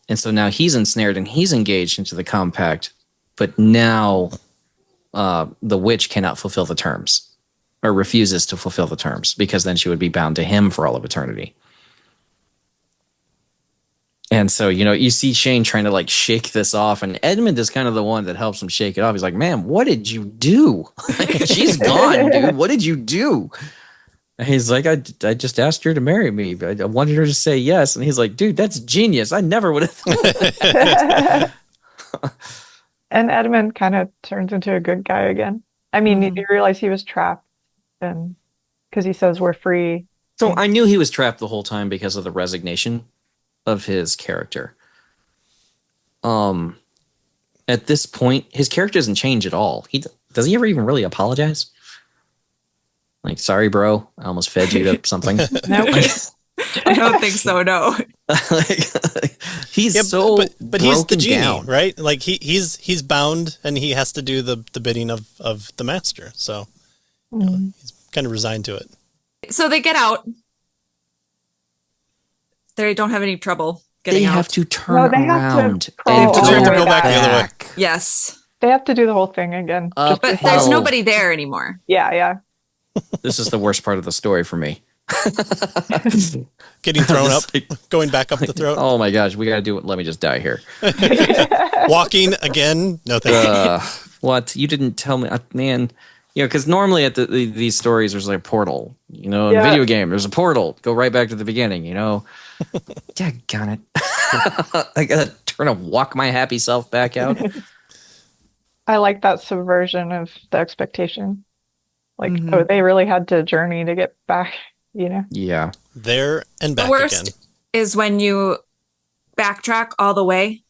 And so now he's ensnared and he's engaged into the compact, but now the witch cannot fulfill the terms. Or refuses to fulfill the terms, because then she would be bound to him for all of eternity. And so, you see Shane trying to like shake this off, and Edmund is kind of the one that helps him shake it off. He's like, man, what did you do? She's gone, dude. What did you do? And he's like, I just asked her to marry me. I wanted her to say yes. And he's like, dude, that's genius. I never would have thought that.
And Edmund kind of turns into a good guy again. I mean, you realize he was trapped. And because he says we're free.
So I knew he was trapped the whole time because of the resignation of his character. At this point, his character doesn't change at all. Does he ever even really apologize? Like, sorry, bro, I almost fed you to something.
Nope.
I don't think so. No.
He's
but he's the genie,
down.
right? Like he's bound, and he has to do the bidding of the master. So. He's kind of resigned to it.
So they get out. They don't have any trouble getting out.
They have to turn around.
They have to
go back the other way.
Yes.
They have to do the whole thing again.
But there's nobody there anymore.
Yeah.
This is the worst part of the story for me.
Getting thrown up, going back up the throat.
Oh my gosh, we got to do it. Let me just die here.
Walking again? No, thank you.
What? You didn't tell me, man. Because normally at these stories, there's like a portal. In a video game, there's a portal. Go right back to the beginning, Daggone it. I got to walk my happy self back out.
I like that subversion of the expectation. Like, they really had to journey to get back,
Yeah.
There and back
again. The worst
again.
is when you backtrack all the way,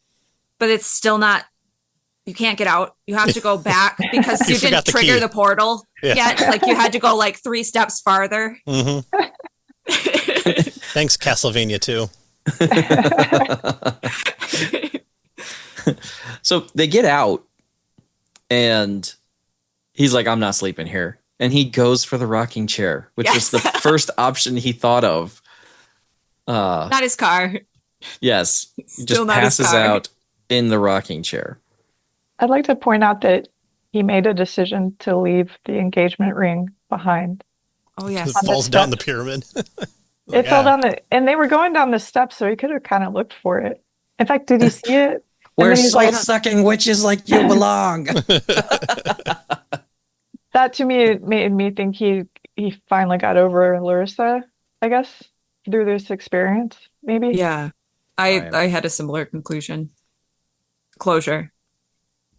but it's still not. You can't get out. You have to go back because you didn't trigger the portal yet. Like you had to go like 3 steps farther.
Mm-hmm. Thanks, Castlevania 2.
So they get out, and he's like, I'm not sleeping here. And he goes for the rocking chair, which was the first option he thought of.
Not his car.
Yes. He just passes out in the rocking chair.
I'd like to point out that he made a decision to leave the engagement ring behind.
Oh, yes.
It falls down the pyramid.
It fell down and they were going down the steps, so he could have kind of looked for it. In fact, did you see it?
Where soul-sucking witches like you belong.
That to me made me think he finally got over Larissa, I guess, through this experience, maybe.
Yeah. I had a similar conclusion. Closure.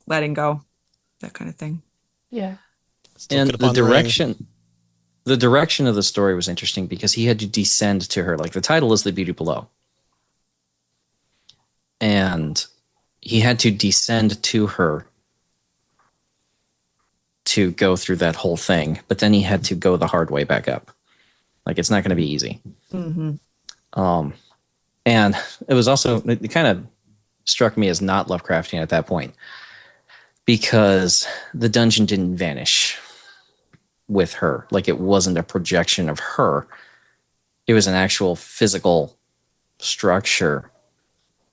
Letting go. That kind of thing.
Yeah.
And the direction of the story was interesting because he had to descend to her. Like the title is The Beauty Below. and he had to descend to her to go through that whole thing, but then he had to go the hard way back up. Like, it's not going to be easy.
Mm-hmm.
And it was also, it kind of struck me as not Lovecraftian at that point, because the dungeon didn't vanish with her. Like, it wasn't a projection of her. It was an actual physical structure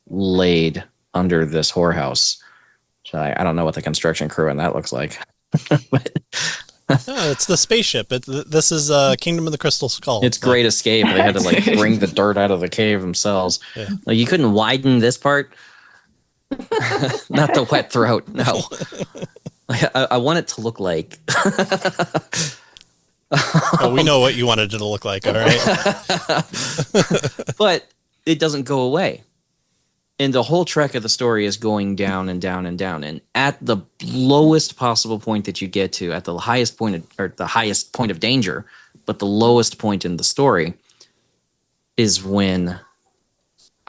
laid under this whorehouse. So I don't know what the construction crew in that looks like. But
no, it's the spaceship. This is Kingdom of the Crystal Skull.
It's Great Escape. They had to like bring the dirt out of the cave themselves. Yeah. Like, you couldn't widen this part. Not the wet throat. No. I want it to look like.
Oh, we know what you wanted it to look like. All right.
But it doesn't go away. And the whole trek of the story is going down and down and down. And at the lowest possible point that you get to, at the highest point of danger, but the lowest point in the story, is when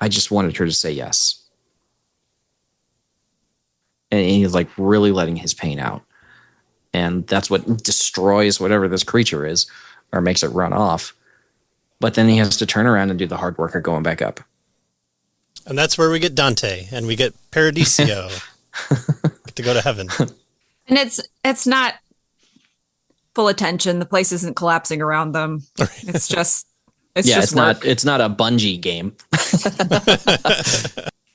I just wanted her to say yes. And he's like really letting his pain out. And that's what destroys whatever this creature is, or makes it run off. But then he has to turn around and do the hard work of going back up.
And that's where we get Dante, and we get Paradiso. Get to go to heaven.
And it's not full attention. The place isn't collapsing around them. It's just
it's
work.
not a bungee game.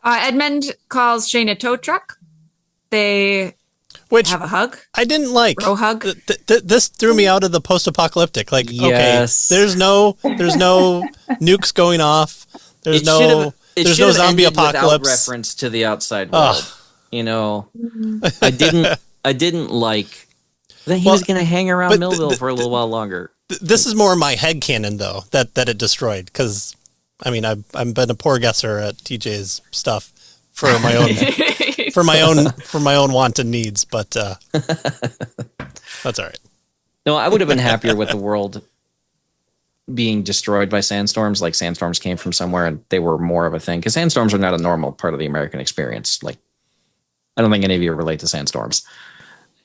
Edmund calls Shane a tow truck. They have a hug.
I didn't like.
Bro hug.
This threw me out of the post-apocalyptic. Like,
yes.
Okay, there's no nukes going off. There's no zombie apocalypse.
Reference to the outside world. You know, I didn't like that he was going to hang around Millville for a little while longer.
This is more my headcanon, though, that it destroyed. Because, I mean, I've been a poor guesser at TJ's stuff for my own for my own wanton needs, but that's all right.
No, I would have been happier with the world being destroyed by sandstorms. Like, sandstorms came from somewhere and they were more of a thing, because sandstorms are not a normal part of the American experience. Like, I don't think any of you relate to sandstorms.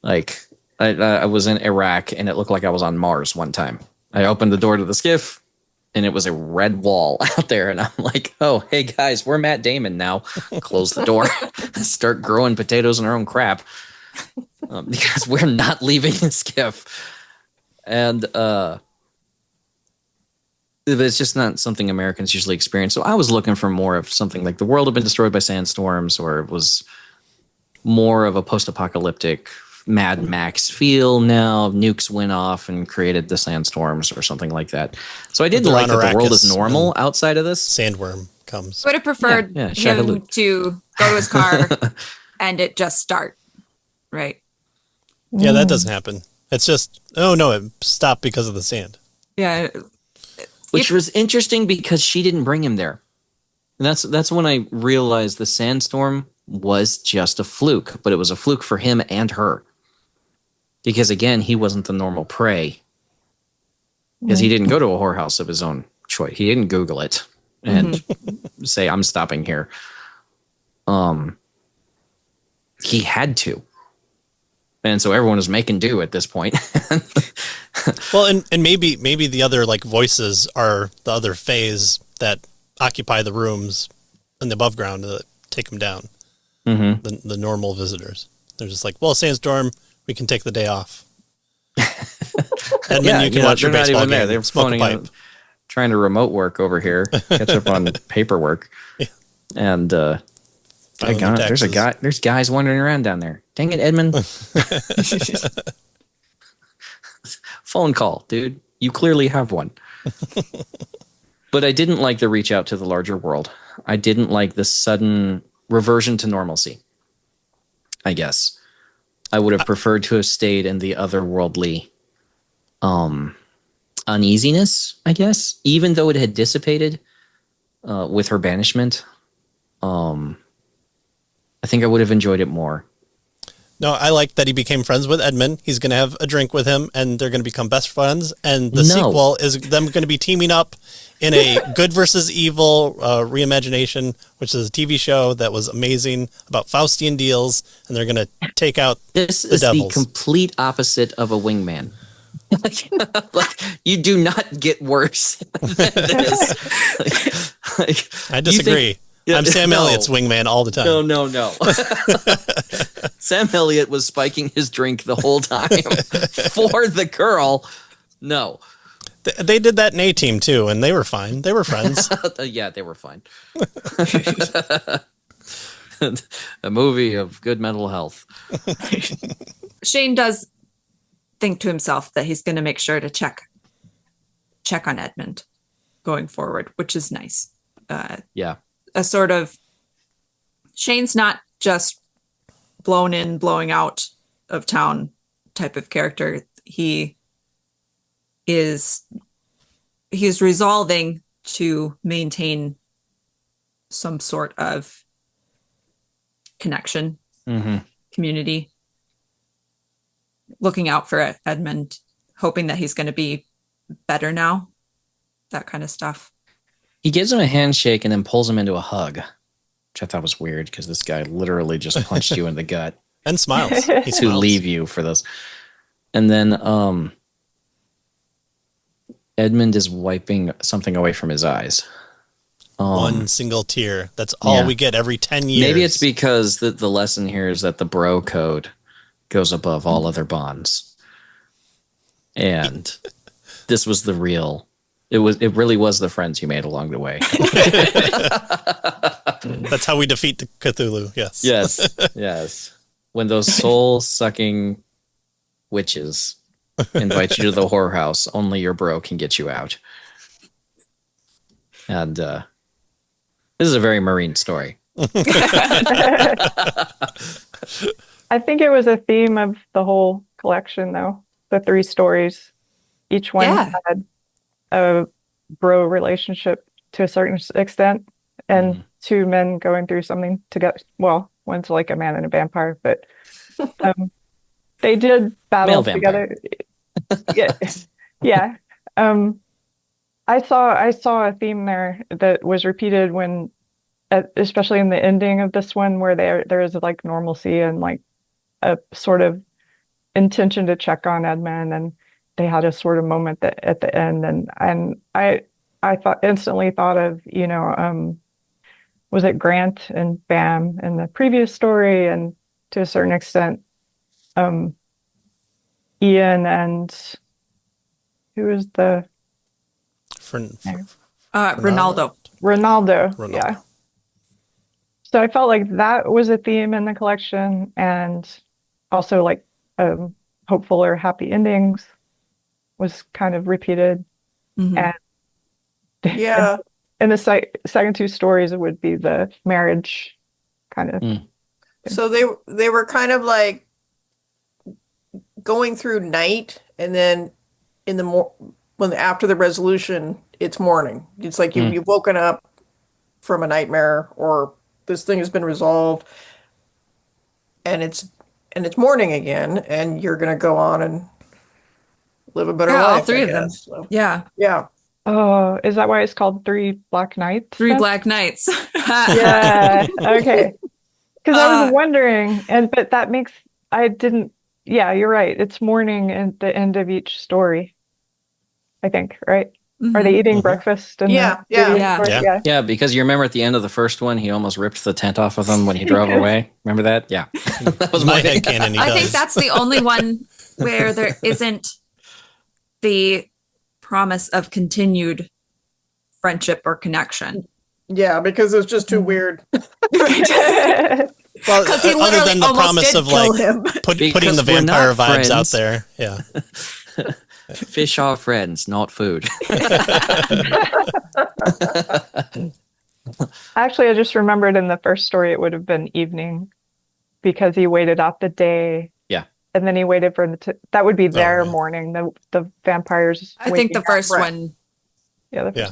Like, I was in Iraq and it looked like I was on Mars one time. I opened the door to the skiff and it was a red wall out there, and I'm like, oh, hey guys, we're Matt Damon now. Close the door. Start growing potatoes in our own crap, because we're not leaving the skiff. And it's just not something Americans usually experience. So I was looking for more of something like the world had been destroyed by sandstorms, or it was more of a post-apocalyptic Mad Max feel. Now nukes went off and created the sandstorms or something like that. So I didn't like that the world is normal outside of this.
Sandworm comes.
I would have preferred him to go to his car and it just start. Right.
Yeah, that doesn't happen. It's just, oh no, it stopped because of the sand.
Yeah.
Which was interesting because she didn't bring him there. And that's when I realized the sandstorm was just a fluke, but it was a fluke for him and her. Because again, he wasn't the normal prey. Because he didn't go to a whorehouse of his own choice. He didn't Google it and say, I'm stopping here. He had to. And so everyone was making do at this point.
Well, and maybe the other like voices are the other phase that occupy the rooms in the above ground that take them down. Mm-hmm. The normal visitors. They're just like, well, sandstorm, we can take the day off. And then you can watch your baseball game.
There. They're phoning out, trying to remote work over here, catch up on paperwork. Yeah. And there's guys wandering around down there. Dang it, Edmund. Phone call, dude. You clearly have one. But I didn't like the reach out to the larger world. I didn't like the sudden reversion to normalcy, I guess. I would have preferred to have stayed in the otherworldly uneasiness, I guess, even though it had dissipated with her banishment. I think I would have enjoyed it more.
No, I like that he became friends with Edmund. He's going to have a drink with him, and they're going to become best friends. And the sequel is them going to be teaming up in a good versus evil reimagination, which is a TV show that was amazing about Faustian deals, and they're going to take out
this
the
is
devils.
the complete opposite of a wingman. Like, you do not get worse than this.
I disagree. I'm Sam Elliott's wingman all the time.
No. Sam Elliott was spiking his drink the whole time for the girl. No.
They did that in A-Team too, and they were fine. They were friends.
Yeah, they were fine. A movie of good mental health.
Shane does think to himself that he's going to make sure to check on Edmund going forward, which is nice.
Yeah.
A sort of Shane's not just blown in, blowing out of town type of character. He's resolving to maintain some sort of connection, community, looking out for Edmund, hoping that he's going to be better now, that kind of stuff.
He gives him a handshake and then pulls him into a hug, which I thought was weird because this guy literally just punched you in the gut.
And smiles.
He to leave you for this. And then Edmund is wiping something away from his eyes.
One single tear. That's all we get every 10 years.
Maybe it's because the lesson here is that the bro code goes above all other bonds. And this was the real... It really was the friends you made along the way.
That's how we defeat the Cthulhu. Yes.
Yes. When those soul-sucking witches invite you to the whorehouse, only your bro can get you out. And this is a very marine story.
I think it was a theme of the whole collection, though. The 3 stories. Each one had a bro relationship to a certain extent, and 2 men going through something together. Well, one's like a man and a vampire, but they did battle together. Yeah. I saw a theme there that was repeated when, especially in the ending of this one, where there is like normalcy and like a sort of intention to check on Edmund, and they had a sort of moment that at the end, and I instantly thought of, was it Grant and Bam in the previous story, and to a certain extent, Ian and who was the
Ronaldo.
Yeah. So I felt like that was a theme in the collection, and also like hopeful or happy endings was kind of repeated. And in the second 2 stories, it would be the marriage kind of.
So they were kind of like going through night, and then in the when after the resolution, it's morning. It's like you've woken up from a nightmare, or this thing has been resolved, and it's morning again, and you're going to go on and live a better life.
All 3 of them. So. Yeah.
Oh, is that why it's called 3 Black Nights?
3 Black Nights.
Yeah. Okay. Because I was wondering, but that makes Yeah, you're right. It's morning at the end of each story, I think, right? Are they eating breakfast?
Yeah.
Yeah, because you remember at the end of the first one, he almost ripped the tent off of them when he drove away. Remember that? Yeah. That was
my headcanon.
I think that's the only one where there isn't the promise of continued friendship or connection.
Yeah, because it was just too weird.
Well, other than the promise of like putting the vampire vibes out there. Yeah.
Fish are friends, not food.
Actually, I just remembered in the first story it would have been evening because he waited out the day.
Yeah.
And then he waited for that would be their morning. The vampires.
I think the first one.
Yeah.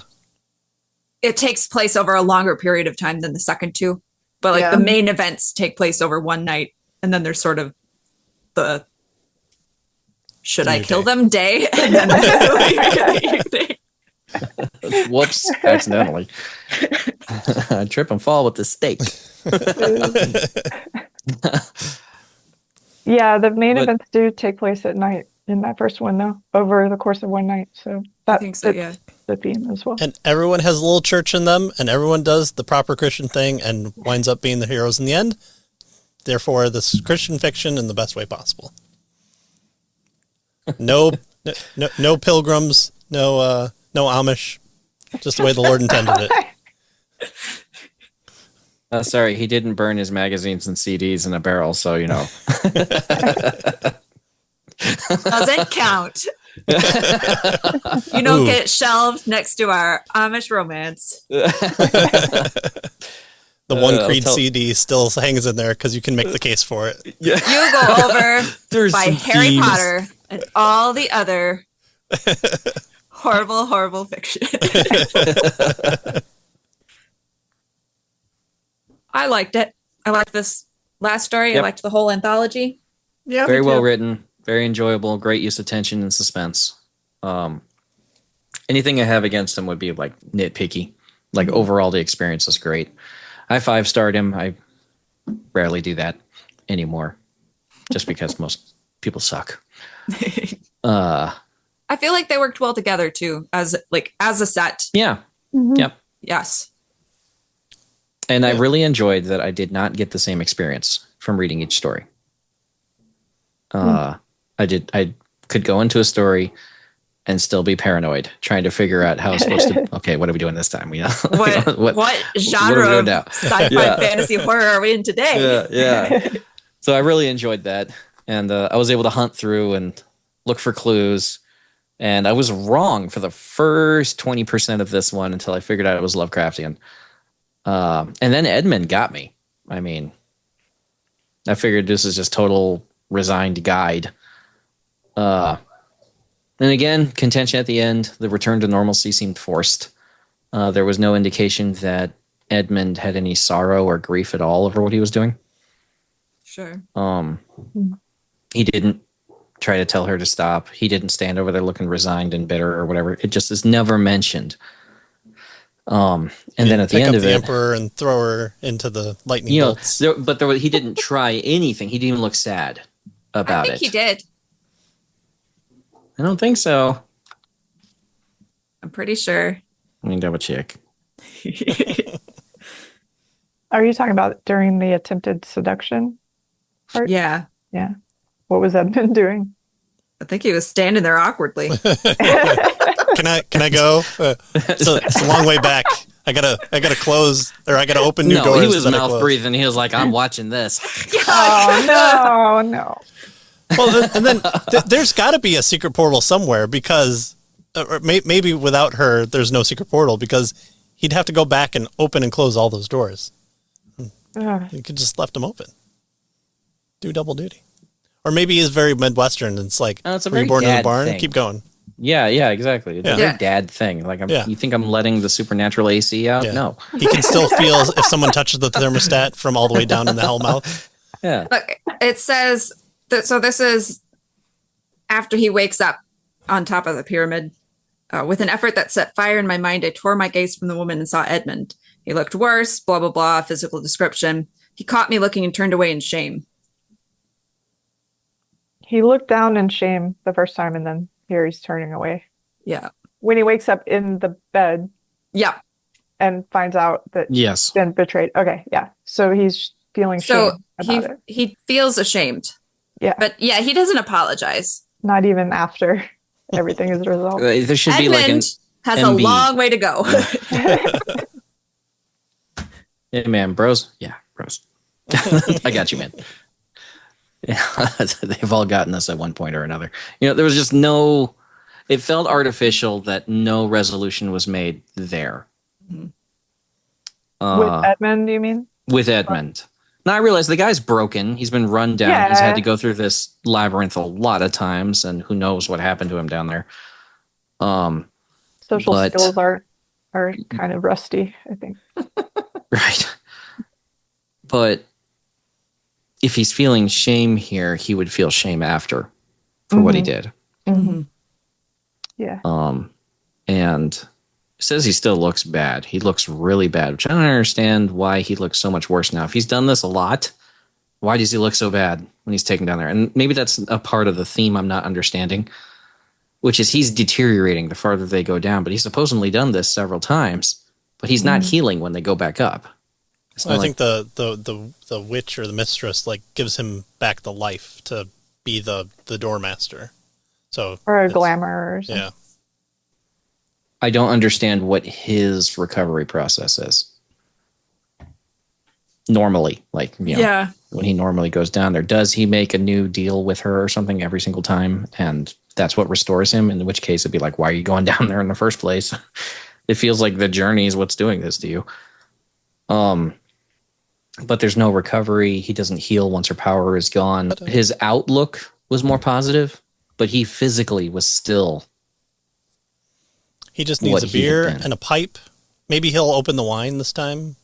It takes place over a longer period of time than the second 2. But like the main events take place over one night, and then they're sort of the should I
New
kill
day.
them day and then the evening.
Whoops, accidentally. I trip and fall with the steak.
Yeah, the main
But-
events do take place at night in that first one, though, over the course of one night. So
I
that
think so,
fits
yeah.
the theme as well.
And everyone has a little church in them, and everyone does the proper Christian thing and winds up being the heroes in the end. Therefore, this is Christian fiction in the best way possible. No pilgrims, no Amish, just the way the Lord intended it.
Sorry, he didn't burn his magazines and CDs in a barrel, so you know.
Doesn't count. You don't
Ooh.
get it shelved next to our Amish romance.
The one
I'll
Creed
tell-
CD still hangs in there because you can make the case for it.
Yeah.
You go over
There's
by
some
Harry
themes.
Potter and all the other horrible, horrible fiction. I liked it. I liked this last story. I
Yep.
liked the whole anthology.
Yeah,
Very
me
well
too.
written, very enjoyable, great use of tension and suspense. Anything I have against him would be like nitpicky. Like overall, the experience is great. I 5-starred him. I rarely do that anymore, just because most people suck.
I feel like they worked well together too, as a set.
Yeah,
Mhm.
yep.
Yes.
And I really enjoyed that I did not get the same experience from reading each story. I could go into a story and still be paranoid, trying to figure out how I'm supposed to. Okay, what are we doing this time? You know,
What
what
genre
are we doing
of
now?
sci-fi
Yeah.
fantasy horror are we in today?
Yeah. So I really enjoyed that, and I was able to hunt through and look for clues. And I was wrong for the first 20% of this one until I figured out it was Lovecraftian. And then Edmund got me. I mean, I figured this is just total resigned guide. And again, contention at the end. The return to normalcy seemed forced. There was no indication that Edmund had any sorrow or grief at all over what he was doing.
Sure.
He didn't try to tell her to stop. He didn't stand over there looking resigned and bitter or whatever. It just is never mentioned. And then at the
Pick
end
up
of
the
it,
emperor and throw her into the lightning
you know,
bolts.
he didn't try anything. He didn't even look sad about
I think
it.
he did.
I don't think so.
I'm pretty sure.
Let me double check.
Are you talking about during the attempted seduction part?
Yeah.
Yeah. What was Edmund doing?
I think he was standing there awkwardly.
Can I go? It's a long way back. I gotta close, or I gotta open new
No,
doors.
he was
that I
mouth
close.
breathing. He was like, "I'm watching this."
Oh, no.
Well, and then there's got to be a secret portal somewhere because, or maybe without her, there's no secret portal because he'd have to go back and open and close all those doors.
Ugh.
You could just left them open. Do double duty. Or maybe he's very Midwestern and it's like,
It's a
were you
very
born in the
dad
barn?
thing.
Keep going.
Yeah, exactly. It's
Yeah.
a very
Yeah.
dad thing. Like,
Yeah.
you think I'm letting the supernatural AC out?
Yeah.
No.
He can still feel if someone touches the thermostat from all the way down in the hellmouth.
Yeah.
Look, it says that. So this is after he wakes up on top of the pyramid. With an effort that set fire in my mind, I tore my gaze from the woman and saw Edmund. He looked worse, blah, blah, blah, physical description. He caught me looking and turned away in shame.
He looked down in shame the first time, and then here he's turning away.
Yeah.
When he wakes up in the bed
Yeah.
and finds out that
Yes.
he's been betrayed. Okay, yeah. So he's feeling
So
shame about it.
he feels ashamed.
Yeah.
But yeah, he doesn't apologize.
Not even after everything is resolved.
There should be like an
Edmund has
MB.
a long way to go.
yeah, man, bros. Yeah, bros. I got you, man. Yeah, they've all gotten us at one point or another. You know, there was just no. It felt artificial that no resolution was made there.
With Edmund, you mean?
With Edmund. Now I realize the guy's broken. He's been run down.
Yeah.
He's had to go through this labyrinth a lot of times, and who knows what happened to him down there.
Social
But-
skills are kind of rusty, I think.
Right. But if he's feeling shame here, he would feel shame after for what he did.
Mm-hmm. Yeah.
And it says he still looks bad. He looks really bad, which I don't understand why he looks so much worse now. If he's done this a lot, why does he look so bad when he's taken down there? And maybe that's a part of the theme I'm not understanding, which is he's deteriorating the farther they go down. But he's supposedly done this several times, but he's not healing when they go back up.
Well, I think the witch or the mistress like gives him back the life to be the doormaster. So
or a glamour or something.
Yeah.
I don't understand what his recovery process is. Normally, like, you know, when he normally goes down there, does he make a new deal with her or something every single time? And that's what restores him, in which case it'd be like, why are you going down there in the first place? It feels like the journey is what's doing this to you. But there's no recovery. He doesn't heal once her power is gone. His outlook was more positive, but he physically was still.
He just needs a beer and a pipe. Maybe he'll open the wine this time.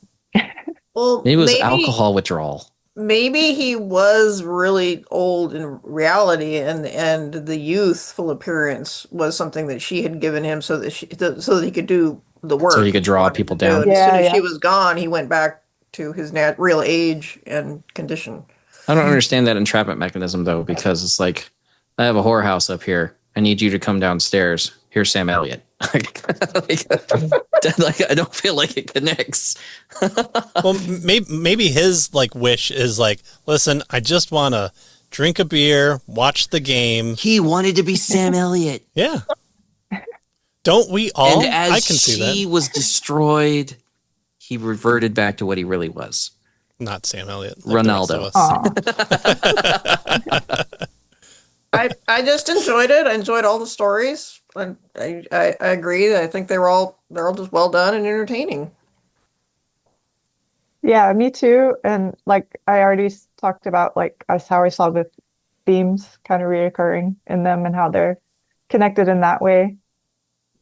Well,
maybe it was alcohol withdrawal.
Maybe he was really old in reality, and the youthful appearance was something that she had given him so that he could do the work. So
he could draw people down.
As soon as she was gone, he went back to his real age and condition.
I don't understand that entrapment mechanism, though, because it's like, I have a whorehouse up here. I need you to come downstairs. Here's Sam Elliott. like, I don't feel like it connects.
Well, maybe his like wish is like, listen, I just want to drink a beer, watch the game.
He wanted to be Sam Elliott.
Yeah. Don't we all?
And as
I can see that.
She was destroyed, he reverted back to what he really was.
Not Sam Elliott.
Like Ronaldo.
I just enjoyed it. I enjoyed all the stories. And I agree. I think they're all just well done and entertaining.
Yeah, me too. And like I already talked about, like how I saw the themes kind of reoccurring in them and how they're connected in that way.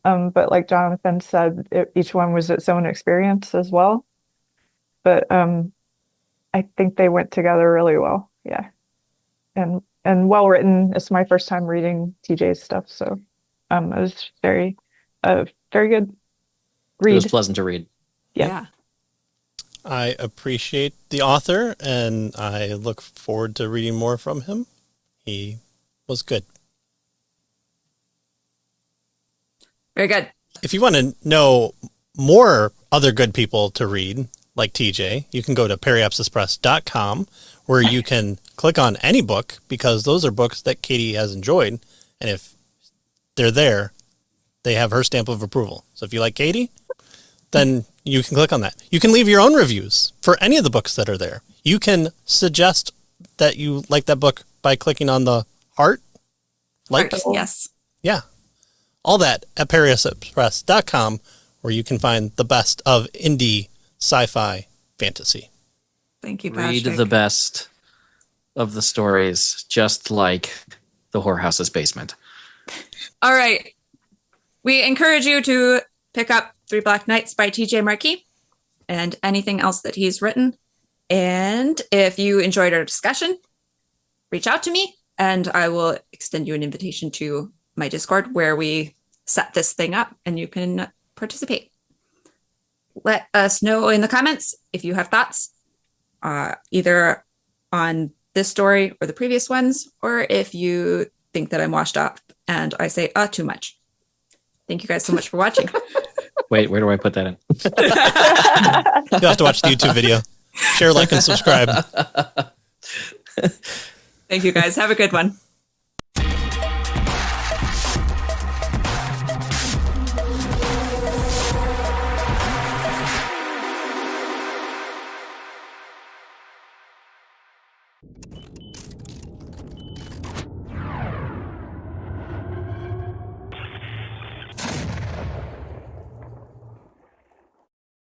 But like Jonathan said, each one was its own experience as well. But I think they went together really well. Yeah, and well written. It's my first time reading TJ's stuff, so it was very good read.
It was pleasant to read.
Yeah.
I appreciate the author, and I look forward to reading more from him. He was good.
Very good.
If you want to know more other good people to read, like TJ, you can go to periapsispress.com, where you can click on any book, because those are books that Katie has enjoyed. And if they're there, they have her stamp of approval. So if you like Katie, then you can click on that. You can leave your own reviews for any of the books that are there. You can suggest that you like that book by clicking on the heart. Like,
yes.
Yeah. All that at periapsispress.com, where you can find the best of indie sci-fi fantasy.
Thank you, Patrick.
Read the best of the stories, just like the whorehouse's basement.
All right. We encourage you to pick up 3 Black Nights by TJ Marquis and anything else that he's written. And if you enjoyed our discussion, reach out to me and I will extend you an invitation to my Discord, where we set this thing up and you can participate. Let us know in the comments if you have thoughts, either on this story or the previous ones, or if you think that I'm washed up and I say too much. Thank you guys so much for watching.
Wait, where do I put that in?
You'll have to watch the YouTube video. Share, like, and subscribe.
Thank you guys. Have a good one.